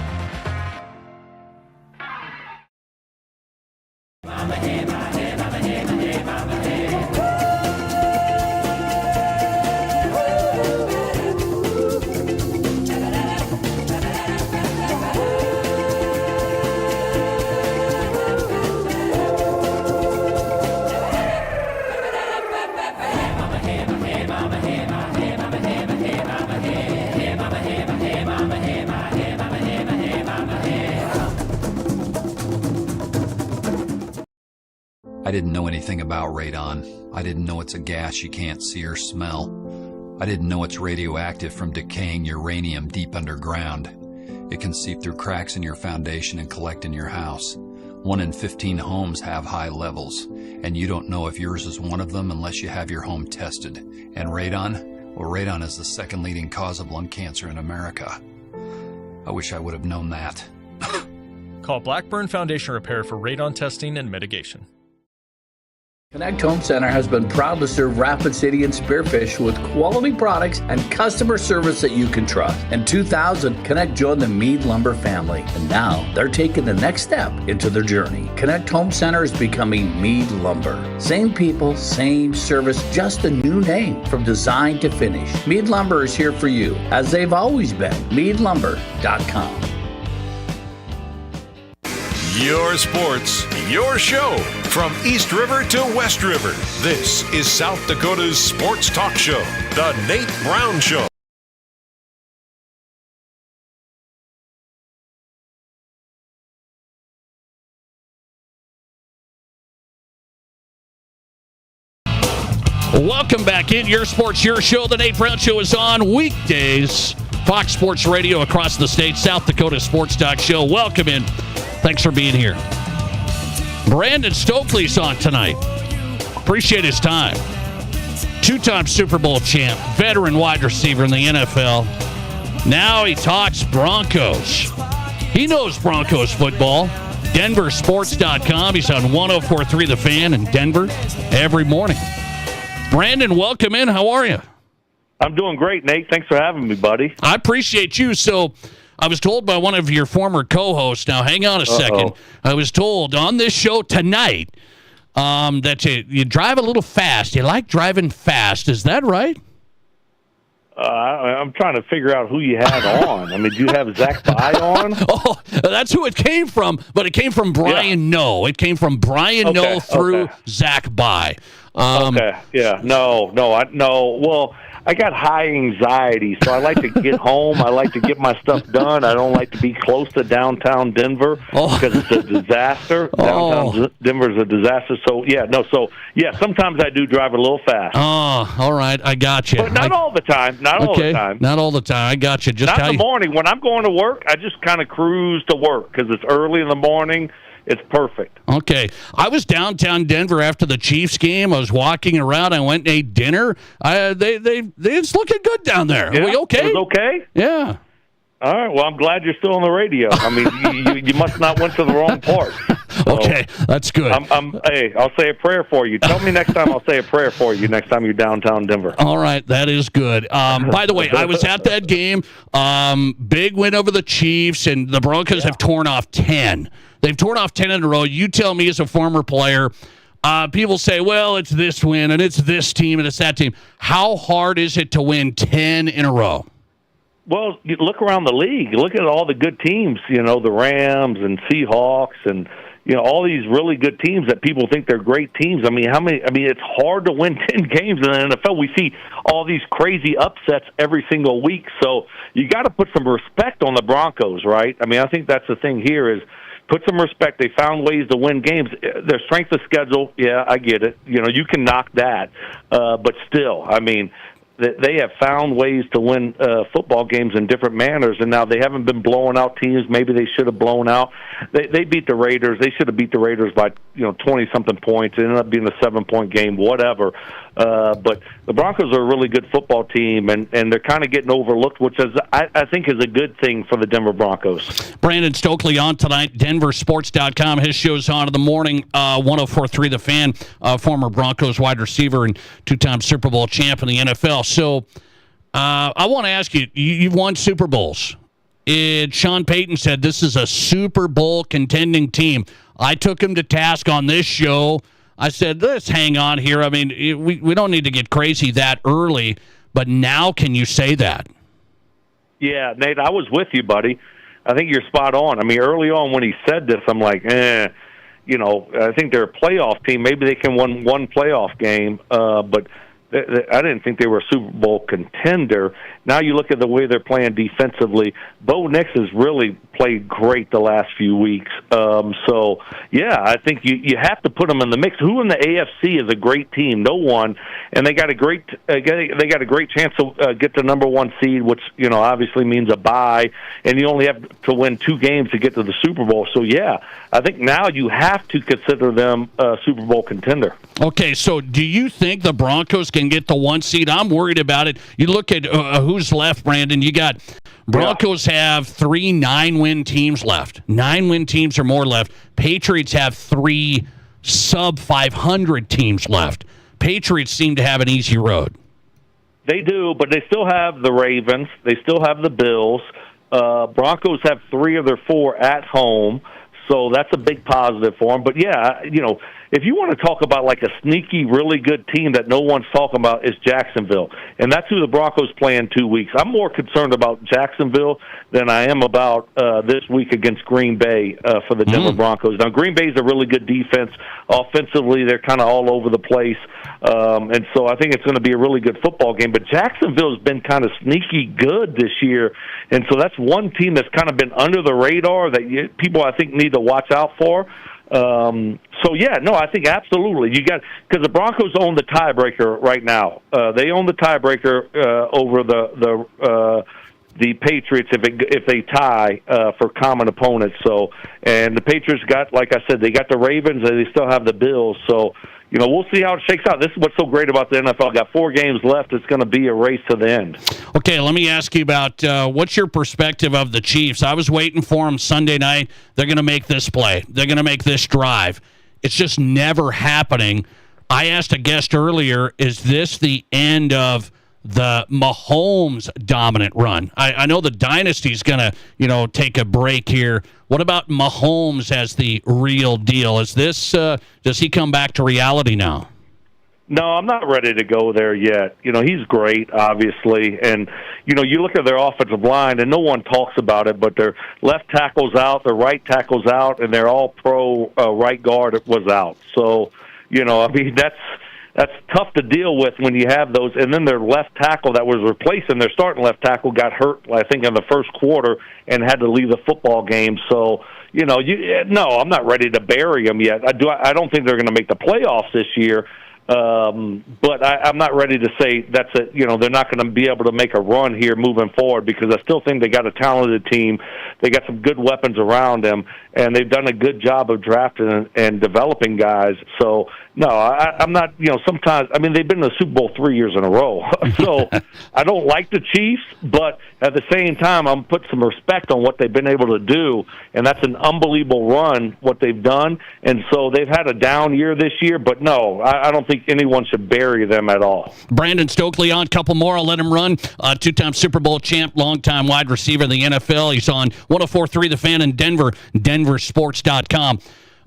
I didn't know anything about radon. I didn't know it's a gas you can't see or smell. I didn't know it's radioactive from decaying uranium deep underground. It can seep through cracks in your foundation and collect in your house. 1 in 15 homes have high levels, and you don't know if yours is one of them unless you have your home tested. And radon? Well, radon is the second leading cause of lung cancer in America. I wish I would have known that. Call Blackburn Foundation Repair for radon testing and mitigation. Connect Home Center has been proud to serve Rapid City and Spearfish with quality products and customer service that you can trust. In 2000, Connect joined the Mead Lumber family, and now they're taking the next step into their journey. Connect Home Center is becoming Mead Lumber. Same people, same service, just a new name from design to finish. Mead Lumber is here for you, as they've always been. MeadLumber.com. Your sports, your show. From East River to West River, this is South Dakota's sports talk show, The Nate Brown Show. Welcome back in. Your sports, your show. The Nate Brown Show is on weekdays. Fox Sports Radio across the state, South Dakota Sports Talk Show. Welcome in. Thanks for being here. Brandon Stokley's on tonight. Appreciate his time. Two-time Super Bowl champ, veteran wide receiver in the NFL. Now he talks Broncos. He knows Broncos football. DenverSports.com. He's on 104.3 The Fan in Denver every morning. Brandon, welcome in. How are you? I'm doing great, Nate. Thanks for having me, buddy. I appreciate you. So I was told by one of your former co-hosts, now hang on a second. I was told on this show tonight that you drive a little fast. You like driving fast. Is that right? I'm trying to figure out who you had on. I mean, do you have Zach By on? Oh, that's who it came from, but it came from Brian No. It came from Brian No through Zach By. No. Well, I got high anxiety, so I like to get home. I like to get my stuff done. I don't like to be close to downtown Denver because it's a disaster. Downtown Denver is a disaster. So, sometimes I do drive a little fast. Oh, all right. I got you. But not all the time. Not all the time. Not all the time. I got you. Not in the morning. When I'm going to work, I just kind of cruise to work because it's early in the morning. It's perfect. Okay. I was downtown Denver after the Chiefs game. I was walking around. I went and ate dinner. It's looking good down there. Yeah, Are we okay? It was okay? Yeah. All right. Well, I'm glad you're still on the radio. I mean, you must not went to the wrong part. So, okay, that's good. Hey, I'll say a prayer for you. Tell me next time I'll say a prayer for you next time you're downtown Denver. All right, that is good. By the way, I was at that game. Big win over the Chiefs, and the Broncos have torn off 10. They've torn off 10 in a row. You tell me as a former player, people say, well, it's this win, and it's this team, and it's that team. How hard is it to win 10 in a row? Well, you look around the league. Look at all the good teams, the Rams and Seahawks and, all these really good teams that people think they're great teams. I mean, it's hard to win 10 games in the NFL. We see all these crazy upsets every single week. So you got to put some respect on the Broncos, right? I mean, I think that's the thing here is put some respect. They found ways to win games. Their strength of schedule, yeah, I get it. You can knock that. But still, I mean, they have found ways to win football games in different manners, and now they haven't been blowing out teams maybe they should have blown out. They beat the Raiders. They should have beat the Raiders by 20-something points. It ended up being a 7-point game, whatever. But the Broncos are a really good football team, and they're kind of getting overlooked, which is I think is a good thing for the Denver Broncos. Brandon Stokley on tonight, DenverSports.com. His show's on in the morning, 104.3 The Fan, former Broncos wide receiver and two-time Super Bowl champ in the NFL. So I want to ask you, you've won Super Bowls. Sean Payton said this is a Super Bowl contending team. I took him to task on this show. I said, let's hang on here. I mean, we don't need to get crazy that early, but now can you say that? Yeah, Nate, I was with you, buddy. I think you're spot on. I mean, early on when he said this, I'm like, I think they're a playoff team. Maybe they can win one playoff game, but I didn't think they were a Super Bowl contender. Now you look at the way they're playing defensively. Bo Nix has really played great the last few weeks. So, yeah, I think you have to put them in the mix. Who in the AFC is a great team? No one. And they got a great chance to get the number one seed, which, obviously means a bye. And you only have to win 2 games to get to the Super Bowl. So, yeah, I think now you have to consider them a Super Bowl contender. Okay, so do you think the Broncos can get the 1 seed? I'm worried about it. You look at who's left, Brandon. You got Broncos have 3 9-win teams left. 9-win teams or more left. Patriots have 3 sub-500 teams left. Patriots seem to have an easy road. They do, but they still have the Ravens. They still have the Bills. Broncos have 3 of their 4 at home, so that's a big positive for them. But, yeah, if you want to talk about like a sneaky, really good team that no one's talking about, is Jacksonville. And that's who the Broncos play in 2 weeks. I'm more concerned about Jacksonville than I am about this week against Green Bay for the Denver Broncos. Now, Green Bay's a really good defense. Offensively, they're kind of all over the place. And so I think it's going to be a really good football game. But Jacksonville's been kind of sneaky good this year. And so that's one team that's kind of been under the radar that people, I think, need to watch out for. I think absolutely because the Broncos own the tiebreaker right now. They own the tiebreaker over the Patriots if they tie for common opponents. So, and the Patriots got, like I said, they got the Ravens and they still have the Bills. So, we'll see how it shakes out. This is what's so great about the NFL. Got 4 games left. It's going to be a race to the end. Okay, let me ask you about what's your perspective of the Chiefs? I was waiting for them Sunday night. They're going to make this play. They're going to make this drive. It's just never happening. I asked a guest earlier, is this the end of the Mahomes dominant run? I know the dynasty's going to, take a break here. What about Mahomes as the real deal? Is this does he come back to reality now? No, I'm not ready to go there yet. He's great, obviously, and you look at their offensive line, and no one talks about it, but their left tackle's out, their right tackle's out, and their all-pro right guard was out. So, that's tough to deal with when you have those. And then their left tackle that was replacing their starting left tackle got hurt, I think, in the first quarter and had to leave the football game. So, no, I'm not ready to bury them yet. I don't think they're going to make the playoffs this year. But I'm not ready to say that's it. They're not going to be able to make a run here moving forward because I still think they got a talented team. They got some good weapons around them, and they've done a good job of drafting and developing guys. So, no, I'm not, sometimes, they've been in the Super Bowl 3 years in a row. So I don't like the Chiefs, but at the same time, I'm putting some respect on what they've been able to do, and that's an unbelievable run, what they've done. And so they've had a down year this year, but no, I don't think anyone should bury them at all. Brandon Stokley on, couple more, I'll let him run. 2-time Super Bowl champ, longtime wide receiver in the NFL. He's on 104.3 The Fan in Denver, denversports.com.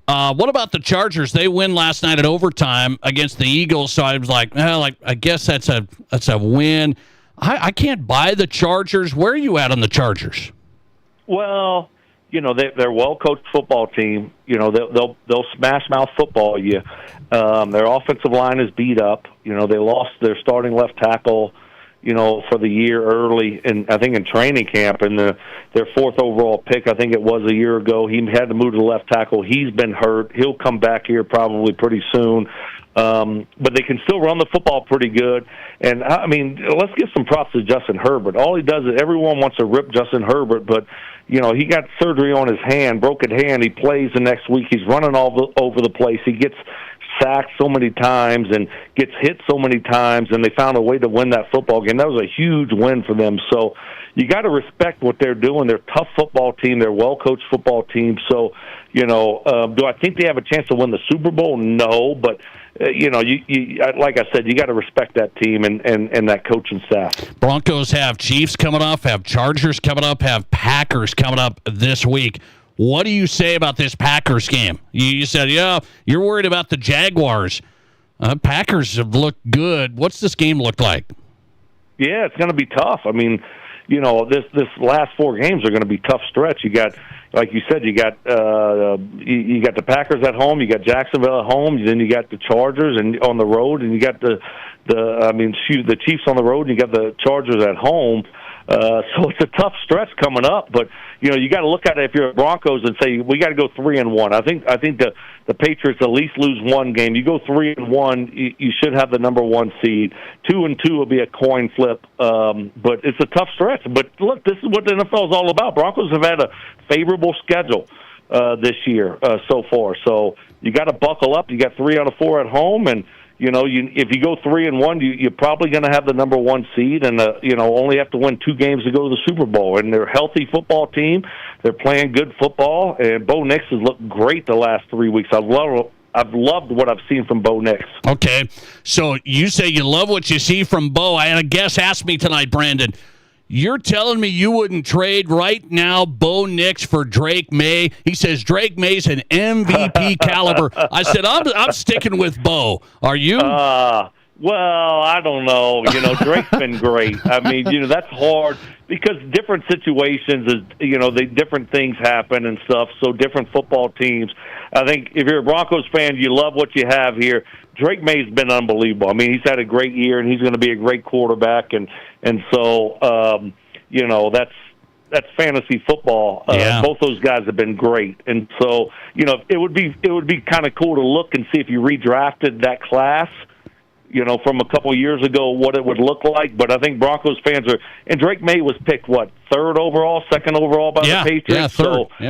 What about the Chargers? They win last night at overtime against the Eagles, so I was like, I guess that's a win. I can't buy the Chargers. Where are you at on the Chargers? Well, they're a well-coached football team. They'll smash-mouth football you. Their offensive line is beat up. They lost their starting left tackle, for the year early, and I think in training camp, and their 4th overall pick, I think it was a year ago. He had to move to left tackle. He's been hurt. He'll come back here probably pretty soon. But they can still run the football pretty good. And, let's give some props to Justin Herbert. All he does is everyone wants to rip Justin Herbert, but, he got surgery on his hand, broken hand. He plays the next week. He's running all over the place. He gets sacked so many times and gets hit so many times, and they found a way to win that football game. That was a huge win for them. So you got to respect what they're doing. They're a tough football team. They're a well-coached football team. So, do I think they have a chance to win the Super Bowl? No, but like I said, you got to respect that team and that coaching staff. Broncos have Chiefs coming up, have Chargers coming up, have Packers coming up this week. What do you say about this Packers game? You said, you're worried about the Jaguars. Packers have looked good. What's this game look like? Yeah, it's going to be tough. This last 4 games are going to be tough stretch. You got, like you said, you got the Packers at home, you got Jacksonville at home, then you got the Chargers and on the road, and you got the Chiefs on the road, and you got the Chargers at home. So it's a tough stretch coming up, but you got to look at it if you're the Broncos and say we got to go 3-1. I think the Patriots at least lose one game. You go 3-1, you should have the number 1 seed. 2-2 will be a coin flip, but it's a tough stretch. But look, this is what the NFL is all about. Broncos have had a favorable schedule this year so far, so you got to buckle up. You got 3 out of 4 at home, and if you go 3-1, you're probably going to have the number 1 seed, and only have to win 2 games to go to the Super Bowl. And they're a healthy football team. They're playing good football, and Bo Nix has looked great the last 3 weeks. I've loved what I've seen from Bo Nix. Okay, so you say you love what you see from Bo. I had a guest ask me tonight, Brandon. You're telling me you wouldn't trade right now Bo Nix for Drake May? He says Drake May's an MVP caliber. I said, I'm sticking with Bo. Are you? Well, I don't know. Drake's been great. I mean, that's hard because different situations different things happen and stuff. So different football teams. I think if you're a Broncos fan, you love what you have here. Drake May's been unbelievable. I mean, he's had a great year, and he's going to be a great quarterback. And so, that's fantasy football. Both those guys have been great. And so, it would be kind of cool to look and see if you redrafted that class, from a couple years ago, what it would look like. But I think Broncos fans are, and Drake May was picked, 3rd overall, 2nd overall by the Patriots? Yeah,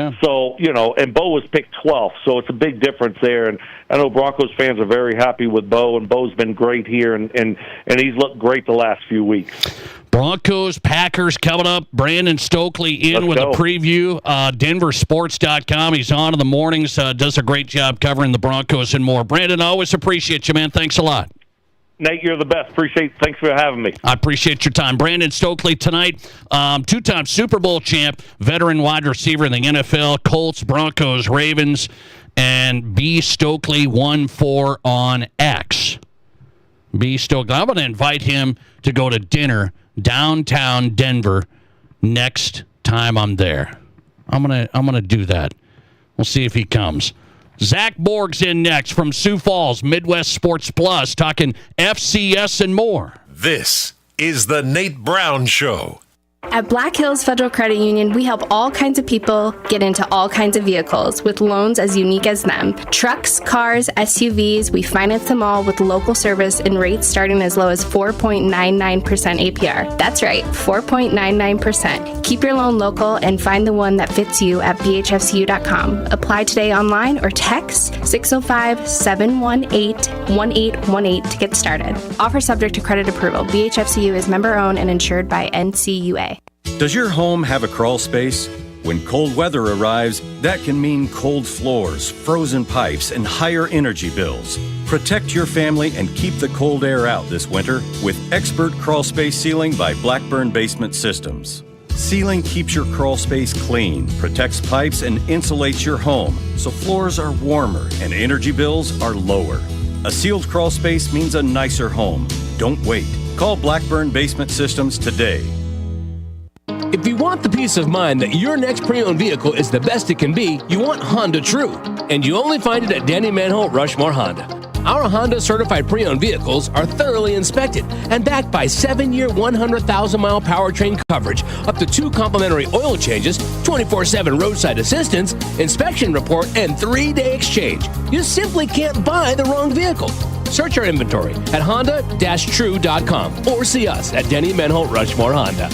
3rd. So, and Bo was picked 12th, so it's a big difference there. And I know Broncos fans are very happy with Bo, and Bo's been great here, and he's looked great the last few weeks. Broncos, Packers coming up. Brandon Stokley in with a preview. Denversports.com. He's on in the mornings, does a great job covering the Broncos and more. Brandon, I always appreciate you, man. Thanks a lot. Nate, you're the best. Thanks for having me. I appreciate your time. Brandon Stokley tonight, 2-time Super Bowl champ, veteran wide receiver in the NFL, Colts, Broncos, Ravens, and B. Stokley 14 on X. B. Stokley. I'm going to invite him to go to dinner downtown Denver next time I'm there. I'm gonna do that. We'll see if he comes. Zach Borg's in next from Sioux Falls, Midwest Sports Plus, talking FCS and more. This is the Nate Brown Show. At Black Hills Federal Credit Union, we help all kinds of people get into all kinds of vehicles with loans as unique as them. Trucks, cars, SUVs, we finance them all with local service and rates starting as low as 4.99% APR. That's right, 4.99%. Keep your loan local and find the one that fits you at bhfcu.com. Apply today online or text 605-718-1818 to get started. Offer subject to credit approval. BHFCU is member-owned and insured by NCUA. Does your home have a crawl space? When cold weather arrives, that can mean cold floors, frozen pipes, and higher energy bills. Protect your family and keep the cold air out this winter with expert crawl space sealing by Blackburn Basement Systems. Sealing keeps your crawl space clean, protects pipes, and insulates your home so floors are warmer and energy bills are lower. A sealed crawl space means a nicer home. Don't wait. Call Blackburn Basement Systems today. If you want the peace of mind that your next pre-owned vehicle is the best it can be, you want Honda True. And you only find it at Danny Manholt Rushmore Honda. Our Honda certified pre-owned vehicles are thoroughly inspected and backed by 7-year, 100,000-mile powertrain coverage, up to 2 complimentary oil changes, 24/7 roadside assistance, inspection report, and 3-day exchange. You simply can't buy the wrong vehicle. Search our inventory at honda-true.com or see us at Denny Manholt Rushmore Honda.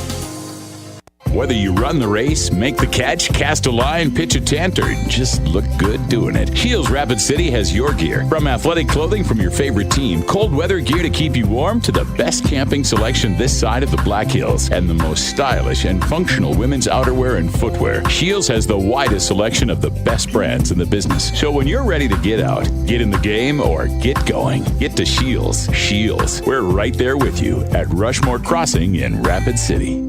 Whether you run the race, make the catch, cast a line, pitch a tent, or just look good doing it, Shields Rapid City has your gear. From athletic clothing from your favorite team, cold weather gear to keep you warm, to the best camping selection this side of the Black Hills, and the most stylish and functional women's outerwear and footwear, Shields has the widest selection of the best brands in the business. So when you're ready to get out, get in the game, or get going, get to Shields. Shields, we're right there with you at Rushmore Crossing in Rapid City.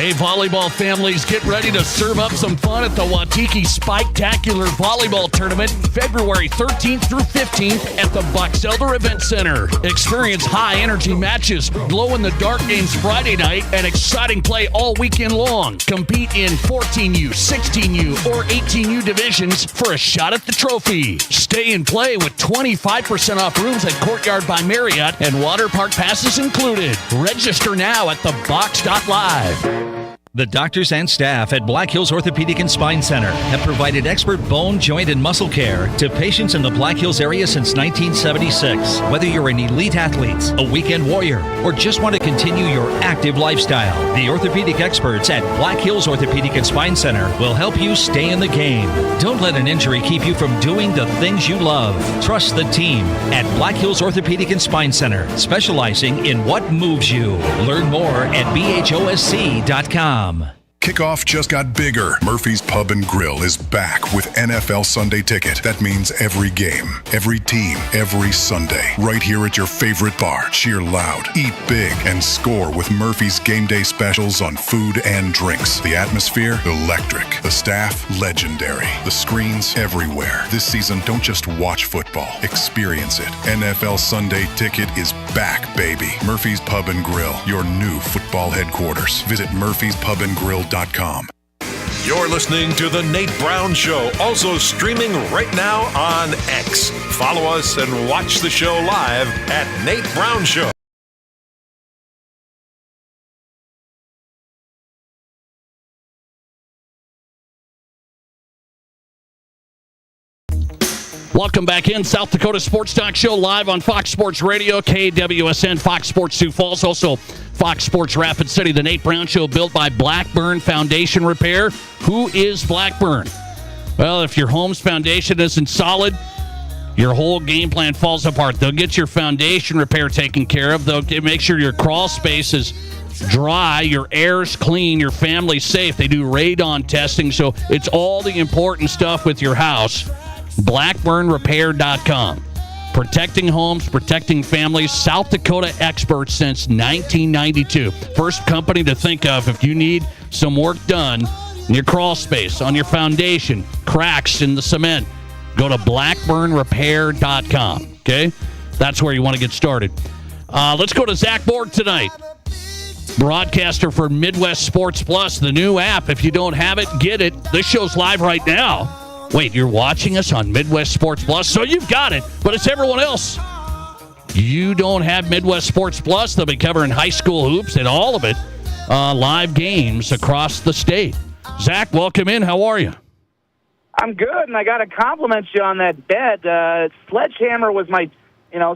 Hey, volleyball families, get ready to serve up some fun at the Watiki Spike-tacular Volleyball Tournament February 13th through 15th at the Box Elder Event Center. Experience high-energy matches, glow-in-the-dark games Friday night, and exciting play all weekend long. Compete in 14U, 16U, or 18U divisions for a shot at the trophy. Stay and play with 25% off rooms at Courtyard by Marriott and water park passes included. Register now at thebox.live. The doctors and staff at Black Hills Orthopedic and Spine Center have provided expert bone, joint, and muscle care to patients in the Black Hills area since 1976. Whether you're an elite athlete, a weekend warrior, or just want to continue your active lifestyle, the orthopedic experts at Black Hills Orthopedic and Spine Center will help you stay in the game. Don't let an injury keep you from doing the things you love. Trust the team at Black Hills Orthopedic and Spine Center, specializing in what moves you. Learn more at bhosc.com. Kickoff just got bigger. Murphy's Pub and Grill is back with NFL Sunday Ticket. That means every game, every team, every Sunday. Right here at your favorite bar. Cheer loud, eat big, and score with Murphy's game day specials on food and drinks. The atmosphere, electric. The staff, legendary. The screens, everywhere. This season, don't just watch football. Experience it. NFL Sunday Ticket is back, baby. Murphy's Pub and Grill, your new football headquarters. Visit murphyspubandgrill.com. You're listening to The Nate Brown Show, also streaming right now on X. Follow us and watch the show live at Nate Brown Show. Welcome back in. South Dakota Sports Talk Show live on Fox Sports Radio, KWSN, Fox Sports Sioux Falls, also Fox Sports Rapid City. The Nate Brown Show, built by Blackburn Foundation Repair. Who is Blackburn? Well, if your home's foundation isn't solid, your whole game plan falls apart. They'll get your foundation repair taken care of. They'll make sure your crawl space is dry, your air's clean, your family's safe. They do radon testing, so it's all the important stuff with your house. BlackburnRepair.com. Protecting homes, protecting families. South Dakota experts since 1992. First company to think of if you need some work done in your crawl space, on your foundation, cracks in the cement. Go to BlackburnRepair.com. Okay? That's where you want to get started. Let's go to Zach Borg tonight. Broadcaster for Midwest Sports Plus, the new app. If you don't have it, get it. This show's live right now. Wait, you're watching us on Midwest Sports Plus, so you've got it, but it's everyone else. You don't have Midwest Sports Plus. They'll be covering high school hoops and all of it, live games across the state. Zach, welcome in. How are you? I'm good, and I got to compliment you on that bed. Sledgehammer was my,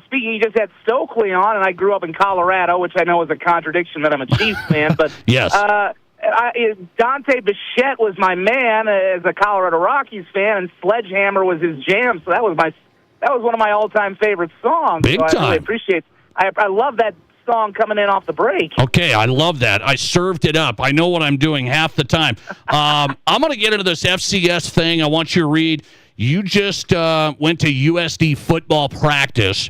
speaking, you just had Stokley on, and I grew up in Colorado, which I know is a contradiction that I'm a Chiefs fan, but yes. Dante Bichette was my man as a Colorado Rockies fan, and Sledgehammer was his jam. So that was one of my all-time favorite songs. Big time. I really appreciate. I love that song coming in off the break. Okay, I love that. I served it up. I know what I'm doing half the time. I'm going to get into this FCS thing. I want you to read. You just went to USD football practice.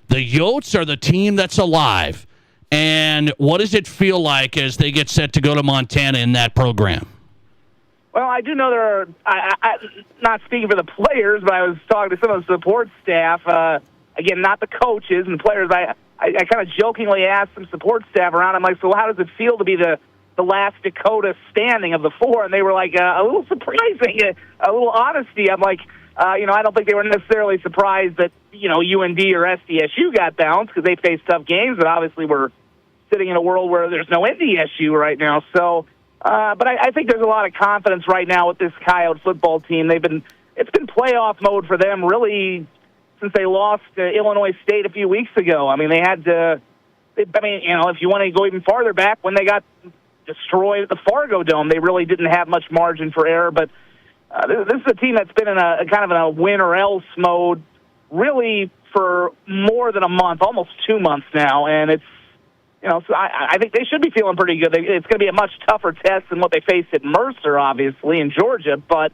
The Yotes are the team that's alive. And what does it feel like as they get set to go to Montana in that program? Well, I do know there are, not speaking for the players, but I was talking to some of the support staff, again, not the coaches and the players. I kind of jokingly asked some support staff around. I'm like, so how does it feel to be the last Dakota standing of the four? And they were like, a little surprising, a little honesty. I'm like, I don't think they were necessarily surprised that, UND or SDSU got bounced because they faced tough games, but obviously we're sitting in a world where there's no NDSU right now. So, but I think there's a lot of confidence right now with this Coyote football team. It's been playoff mode for them really since they lost to Illinois State a few weeks ago. I mean, they had to. If you want to go even farther back, when they got destroyed at the Fargo Dome, they really didn't have much margin for error. But this is a team that's been in a kind of in a win or else mode really for more than a month, almost 2 months now, and it's. So I think they should be feeling pretty good. It's going to be a much tougher test than what they faced at Mercer, obviously, in Georgia. But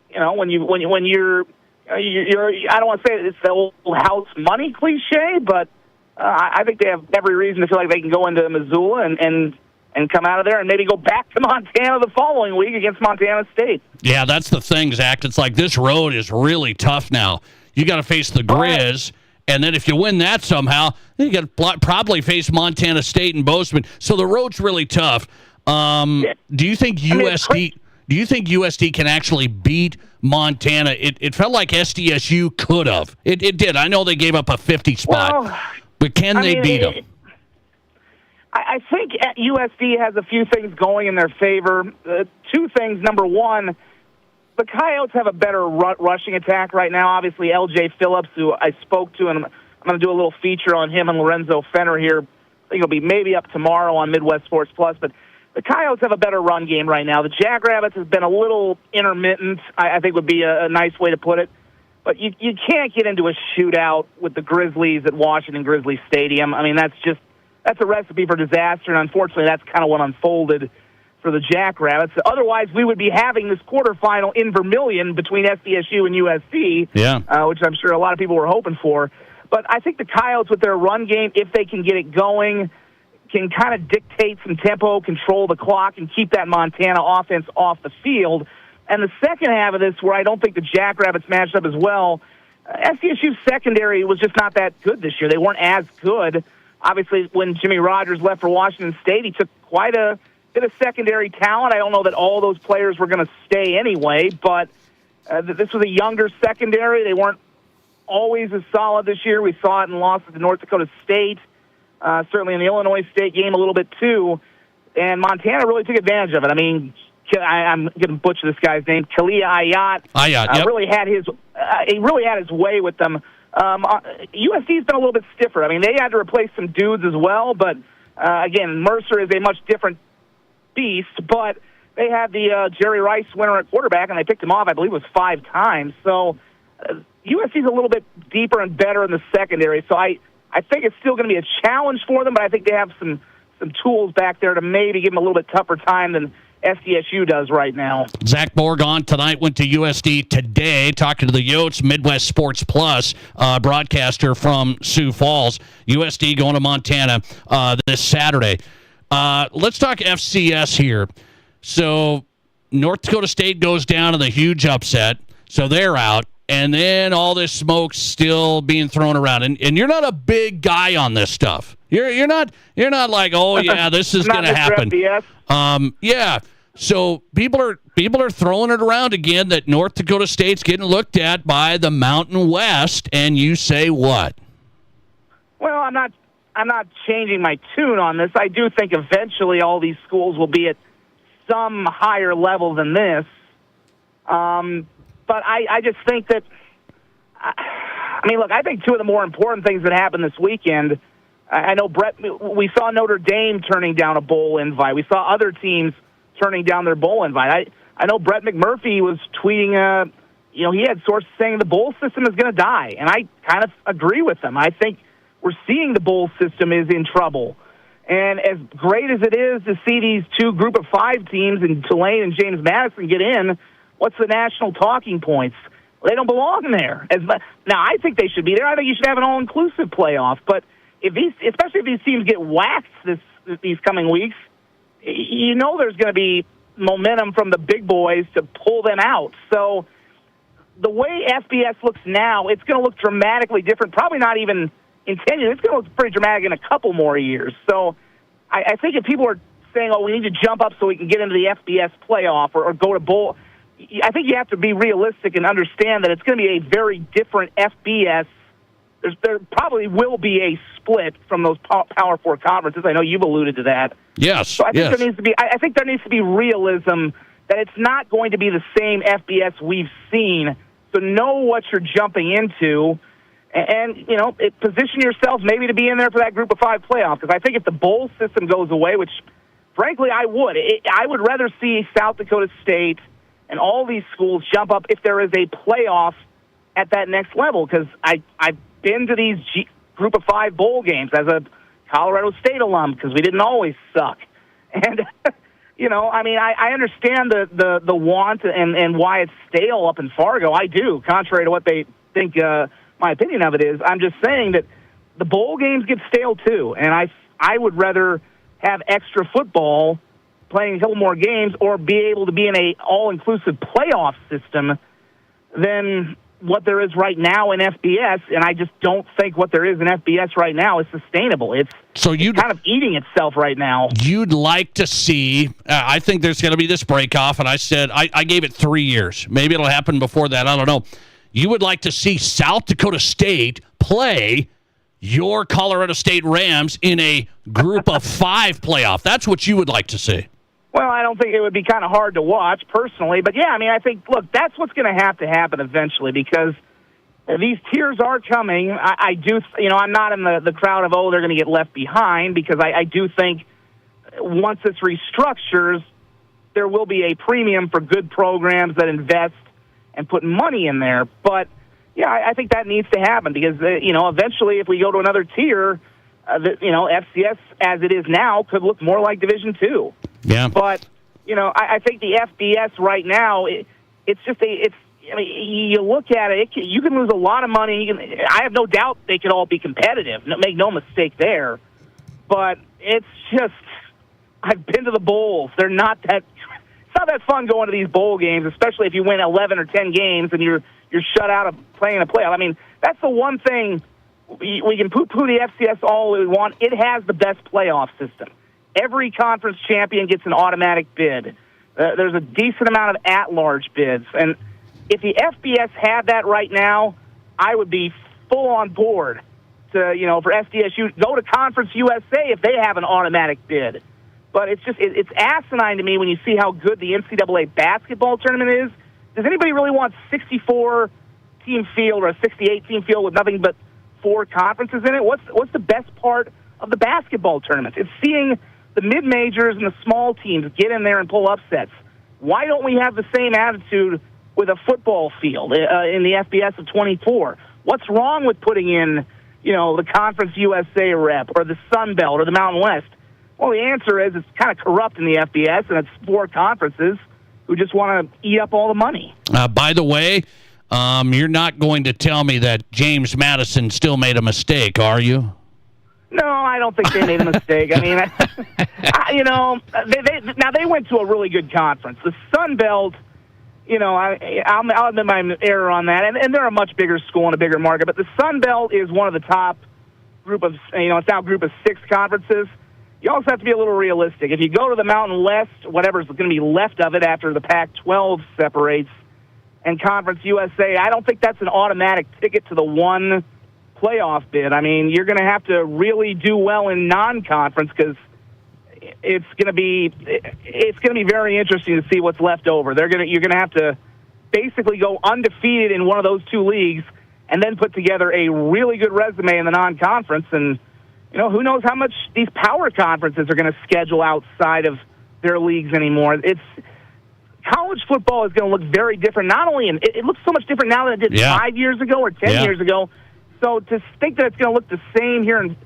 when you're I don't want to say it's the old house money cliche, but I think they have every reason to feel like they can go into Missoula and and come out of there and maybe go back to Montana the following week against Montana State. Yeah, that's the thing, Zach. It's like this road is really tough now. You got to face the Grizz, and then if you win that somehow, then you got to probably face Montana State and Bozeman. So the road's really tough. Do you think USD? Do you think USD can actually beat Montana? It felt like SDSU could have. It did. I know they gave up a 50 spot, but can they beat them? I think USD has a few things going in their favor. Two things. Number one, the Coyotes have a better rushing attack right now. Obviously, L.J. Phillips, who I spoke to, and I'm going to do a little feature on him and Lorenzo Fenner here. I think it'll be maybe up tomorrow on Midwest Sports Plus, but the Coyotes have a better run game right now. The Jackrabbits has been a little intermittent, I think would be a nice way to put it. But you can't get into a shootout with the Grizzlies at Washington Grizzlies Stadium. I mean, that's a recipe for disaster, and unfortunately that's kind of what unfolded for the Jackrabbits. Otherwise, we would be having this quarterfinal in Vermillion between SDSU and USC, which I'm sure a lot of people were hoping for. But I think the Coyotes, with their run game, if they can get it going, can kind of dictate some tempo, control the clock, and keep that Montana offense off the field. And the second half of this, where I don't think the Jackrabbits matched up as well, SDSU's secondary was just not that good this year. They weren't as good. Obviously, when Jimmy Rogers left for Washington State, he took quite a bit of secondary talent. I don't know that all those players were going to stay anyway, but this was a younger secondary. They weren't always as solid this year. We saw it in losses to North Dakota State, certainly in the Illinois State game a little bit too, and Montana really took advantage of it. I mean, I'm going to butcher this guy's name, Kalia Ayat. Really had his way with them. USC's been a little bit stiffer. I mean, they had to replace some dudes as well, but again, Mercer is a much different beast, but they had the Jerry Rice winner at quarterback, and they picked him off, I believe it was 5 times. So USC's a little bit deeper and better in the secondary, so I think it's still going to be a challenge for them, but I think they have some tools back there to maybe give them a little bit tougher time than SDSU does right now. Zach Borg on tonight, went to USD today, talking to the Yotes, Midwest Sports Plus broadcaster from Sioux Falls. USD going to Montana this Saturday. Let's talk FCS here. So North Dakota State goes down in the huge upset, so they're out. And then all this smoke's still being thrown around. And you're not a big guy on this stuff. You're not like, oh yeah, this is going to happen. Yeah. So people are throwing it around again that North Dakota State's getting looked at by the Mountain West, and you say what? Well, I'm not changing my tune on this. I do think eventually all these schools will be at some higher level than this. But I just think that, I mean, look, I think two of the more important things that happened this weekend, I know we saw Notre Dame turning down a bowl invite. We saw other teams turning down their bowl invite. I know Brett McMurphy was tweeting, he had sources saying the bowl system is going to die, and I kind of agree with him. I think we're seeing the bowl system is in trouble. And as great as it is to see these two Group of 5 teams in Tulane and James Madison get in, what's the national talking points? They don't belong there. Now, I think they should be there. I think you should have an all-inclusive playoff. But especially if these teams get waxed these coming weeks, you know there's going to be momentum from the big boys to pull them out. So the way FBS looks now, it's going to look dramatically different. Probably not even in 10 years. It's going to look pretty dramatic in a couple more years. So I think if people are saying, oh, we need to jump up so we can get into the FBS playoff or go to bowl, I think you have to be realistic and understand that it's going to be a very different FBS. There probably will be a split from those Power 4 conferences. I know you've alluded to that. Yes. So I think there needs to be realism that it's not going to be the same FBS we've seen. So know what you're jumping into, and position yourself maybe to be in there for that Group of 5 playoff. Because I think if the bowl system goes away, which frankly I would rather see South Dakota State and all these schools jump up if there is a playoff at that next level. Because I've been to these Group of 5 bowl games as a Colorado State alum because we didn't always suck. And, I understand the want and why it's stale up in Fargo. I do, contrary to what they think my opinion of it is. I'm just saying that the bowl games get stale too. And I would rather have extra football, playing a couple more games, or be able to be in a all-inclusive playoff system than what there is right now in FBS, and I just don't think what there is in FBS right now is sustainable. It's kind of eating itself right now. You'd like to see, I think there's going to be this break-off, and I said I gave it 3 years. Maybe it'll happen before that. I don't know. You would like to see South Dakota State play your Colorado State Rams in a group of 5 playoff. That's what you would like to see. Well, I don't think it would be kind of hard to watch personally, but yeah, I mean, I think, look, that's what's going to happen eventually because these tiers are coming. I do, I'm not in the crowd of, they're going to get left behind because I do think once this restructures, there will be a premium for good programs that invest and put money in there. But, yeah, I think that needs to happen because, eventually if we go to another tier, FCS as it is now could look more like Division II. Yeah. But, I think the FBS right now, you look at it, you can lose a lot of money. I have no doubt they could all be competitive. Make no mistake there. But it's just, I've been to the bowls. It's not that fun going to these bowl games, especially if you win 11 or 10 games and you're shut out of playing a playoff. I mean, that's the one thing we can poo-poo the FCS all we want. It has the best playoff system. Every conference champion gets an automatic bid. There's a decent amount of at-large bids. And if the FBS had that right now, I would be full on board to, for SDSU, go to Conference USA if they have an automatic bid. But it's asinine to me when you see how good the NCAA basketball tournament is. Does anybody really want 64-team field or a 68-team field with nothing but 4 conferences in it? What's the best part of the basketball tournament? It's seeing the mid-majors and the small teams get in there and pull upsets. Why don't we have the same attitude with a football field in the FBS of 24? What's wrong with putting in, the Conference USA rep or the Sun Belt or the Mountain West? Well, the answer is it's kind of corrupt in the FBS, and it's 4 conferences who just want to eat up all the money. By the way, you're not going to tell me that James Madison still made a mistake, are you? No, I don't think they made a mistake. I mean, they went to a really good conference. The Sun Belt, I'll admit my error on that, and they're a much bigger school and a bigger market, but the Sun Belt is one of the top group of, it's now a group of 6 conferences. You also have to be a little realistic. If you go to the Mountain West, whatever's going to be left of it after the Pac-12 separates, and Conference USA, I don't think that's an automatic ticket to the one playoff bid. I mean, you're going to have to really do well in non-conference because it's going to be very interesting to see what's left over. You're going to have to basically go undefeated in one of those 2 leagues and then put together a really good resume in the non-conference. And who knows how much these power conferences are going to schedule outside of their leagues anymore. College football is going to look very different. Not only it looks so much different now than it did 5 years ago or 10 years ago. So to think that it's going to look the same here in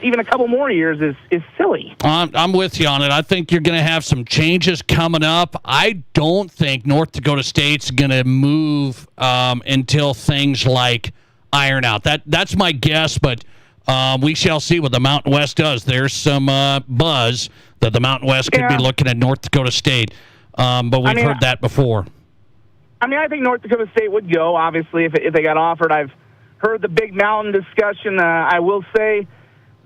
even a couple more years is silly. I'm with you on it. I think you're going to have some changes coming up. I don't think North Dakota State's going to move until things like iron out. That's my guess, but we shall see what the Mountain West does. There's some buzz that the Mountain West could be looking at North Dakota State, but we've heard that before. I mean, I think North Dakota State would go, obviously, if they got offered. I've heard the Big Mountain discussion. I will say,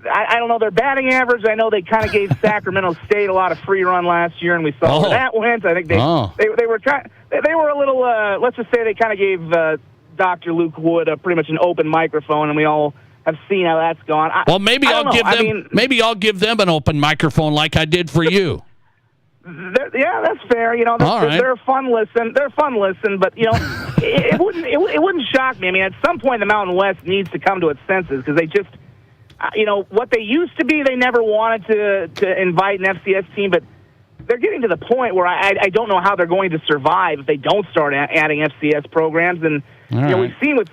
I don't know their batting average. I know they kind of gave Sacramento State a lot of free run last year, and we saw where that went. I think they were a little. Let's just say they kind of gave Dr. Luke Wood pretty much an open microphone, and we all have seen how that's gone. Maybe I'll give them an open microphone like I did for you. Yeah, that's fair. They're a fun listen. They're a fun listen, but it wouldn't shock me. I mean, at some point, the Mountain West needs to come to its senses because they just, what they used to be, they never wanted to invite an FCS team, but they're getting to the point where I don't know how they're going to survive if they don't start adding FCS programs. And we've seen with,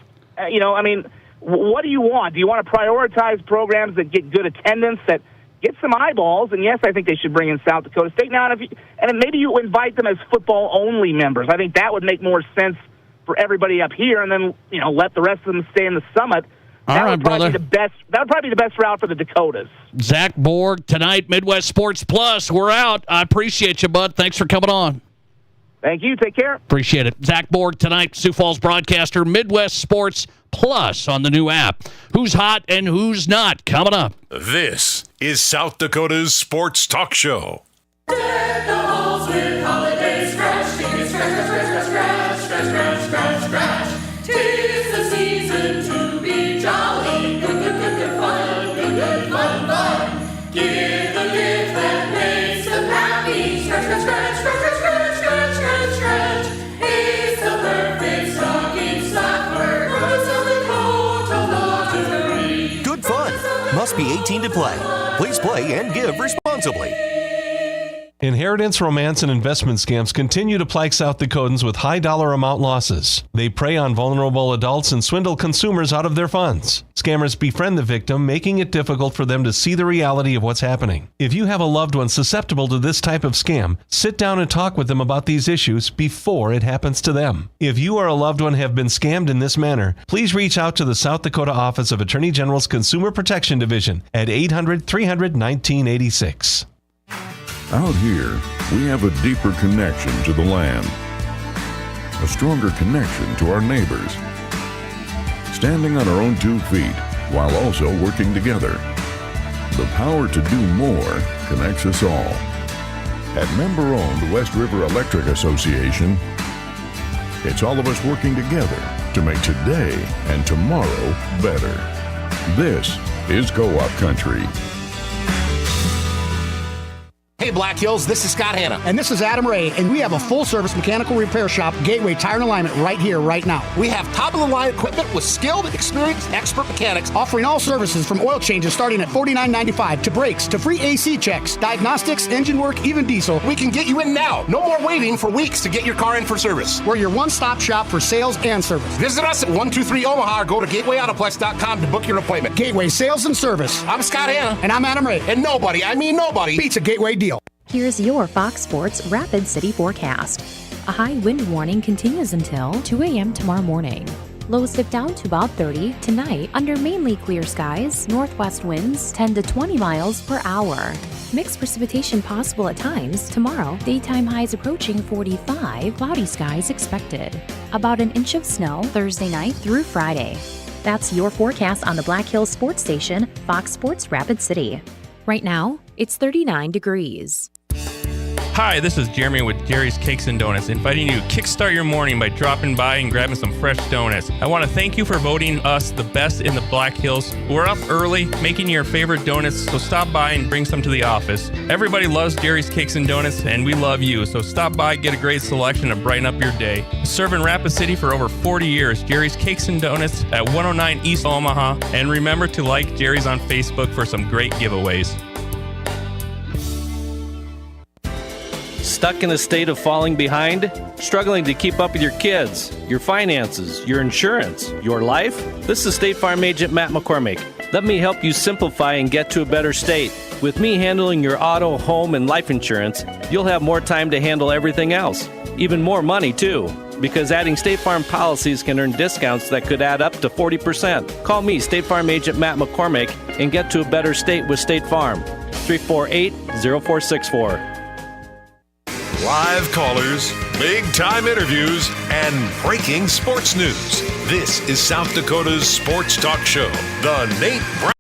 what do you want? Do you want to prioritize programs that get good attendance, that get some eyeballs? And yes, I think they should bring in South Dakota State now. And maybe you invite them as football-only members. I think that would make more sense for everybody up here, and then let the rest of them stay in the Summit. All right, brother. That would probably be the best route for the Dakotas. Zach Borg tonight, Midwest Sports Plus. We're out. I appreciate you, bud. Thanks for coming on. Thank you. Take care. Appreciate it. Zach Borg tonight, Sioux Falls broadcaster, Midwest Sports Plus on the new app. Who's hot and who's not? Coming up. This is South Dakota's Sports Talk Show. Deck the halls with holiday scratch tickets, scratch. 'Tis the season to be jolly. Good fun. Give the gift that makes them happy. Scratch. It's the perfect stocking stuffer. Good fun. Must be 18 to play. Please play and give responsibly. Inheritance, romance, and investment scams continue to plague South Dakotans with high dollar amount losses. They prey on vulnerable adults and swindle consumers out of their funds. Scammers befriend the victim, making it difficult for them to see the reality of what's happening. If you have a loved one susceptible to this type of scam, sit down and talk with them about these issues before it happens to them. If you or a loved one have been scammed in this manner, please reach out to the South Dakota Office of Attorney General's Consumer Protection Division at 800-300-1986. Out here, we have a deeper connection to the land, a stronger connection to our neighbors, standing on our own 2 feet while also working together. The power to do more connects us all. At member-owned West River Electric Association, it's all of us working together to make today and tomorrow better. This is Co-op Country. Hey Black Hills, this is Scott Hanna. And this is Adam Ray, and we have a full-service mechanical repair shop, Gateway Tire and Alignment, right here, right now. We have top-of-the-line equipment with skilled, experienced, expert mechanics, offering all services from oil changes starting at $49.95 to brakes, to free AC checks, diagnostics, engine work, even diesel. We can get you in now. No more waiting for weeks to get your car in for service. We're your one-stop shop for sales and service. Visit us at 123 Omaha or go to GatewayAutoplex.com to book your appointment. Gateway Sales and Service. I'm Scott Hanna. And I'm Adam Ray. And nobody beats a Gateway deal. Here's your Fox Sports Rapid City forecast. A high wind warning continues until 2 a.m. tomorrow morning. Lows dip down to about 30 tonight under mainly clear skies, northwest winds 10 to 20 miles per hour. Mixed precipitation possible at times. Tomorrow, daytime highs approaching 45, cloudy skies expected. About an inch of snow Thursday night through Friday. That's your forecast on the Black Hills Sports Station, Fox Sports Rapid City. Right now, it's 39 degrees. Hi, this is Jeremy with Jerry's Cakes and Donuts, inviting you to kickstart your morning by dropping by and grabbing some fresh donuts. I want to thank you for voting us the best in the Black Hills. We're up early making your favorite donuts, so stop by and bring some to the office. Everybody loves Jerry's Cakes and Donuts, and we love you, so stop by, get a great selection to brighten up your day. Serving Rapid City for over 40 years, Jerry's Cakes and Donuts at 109 East Omaha, and remember to like Jerry's on Facebook for some great giveaways. Stuck in a state of falling behind? Struggling to keep up with your kids, your finances, your insurance, your life? This is State Farm Agent Matt McCormick. Let me help you simplify and get to a better state. With me handling your auto, home, and life insurance, you'll have more time to handle everything else. Even more money, too. Because adding State Farm policies can earn discounts that could add up to 40%. Call me, State Farm Agent Matt McCormick, and get to a better state with State Farm. 348-0464. Live callers, big-time interviews, and breaking sports news. This is South Dakota's Sports Talk Show, The Nate Brown.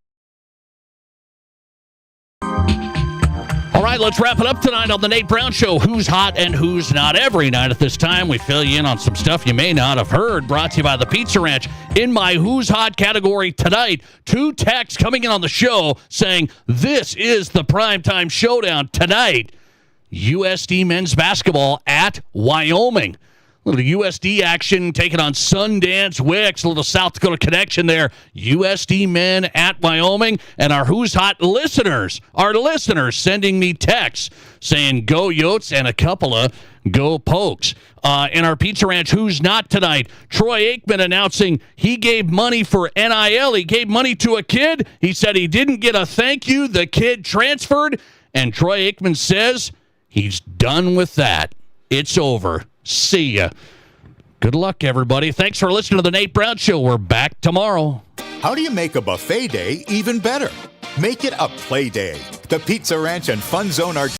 All right, let's wrap it up tonight on the Nate Brown Show. Who's hot and who's not? Every night at this time, we fill you in on some stuff you may not have heard. Brought to you by the Pizza Ranch. In my Who's Hot category tonight, 2 texts coming in on the show saying, this is the primetime showdown tonight. USD men's basketball at Wyoming. A little USD action taking on Sundance Wicks. A little South Dakota connection there. USD men at Wyoming. And our Who's Hot listeners, sending me texts saying go Yotes and a couple of go Pokes. In our Pizza Ranch Who's Not tonight, Troy Aikman announcing he gave money for NIL. He gave money to a kid. He said he didn't get a thank you. The kid transferred. And Troy Aikman says he's done with that. It's over. See ya. Good luck, everybody. Thanks for listening to the Nate Brown Show. We're back tomorrow. How do you make a buffet day even better? Make it a play day. The Pizza Ranch and Fun Zone are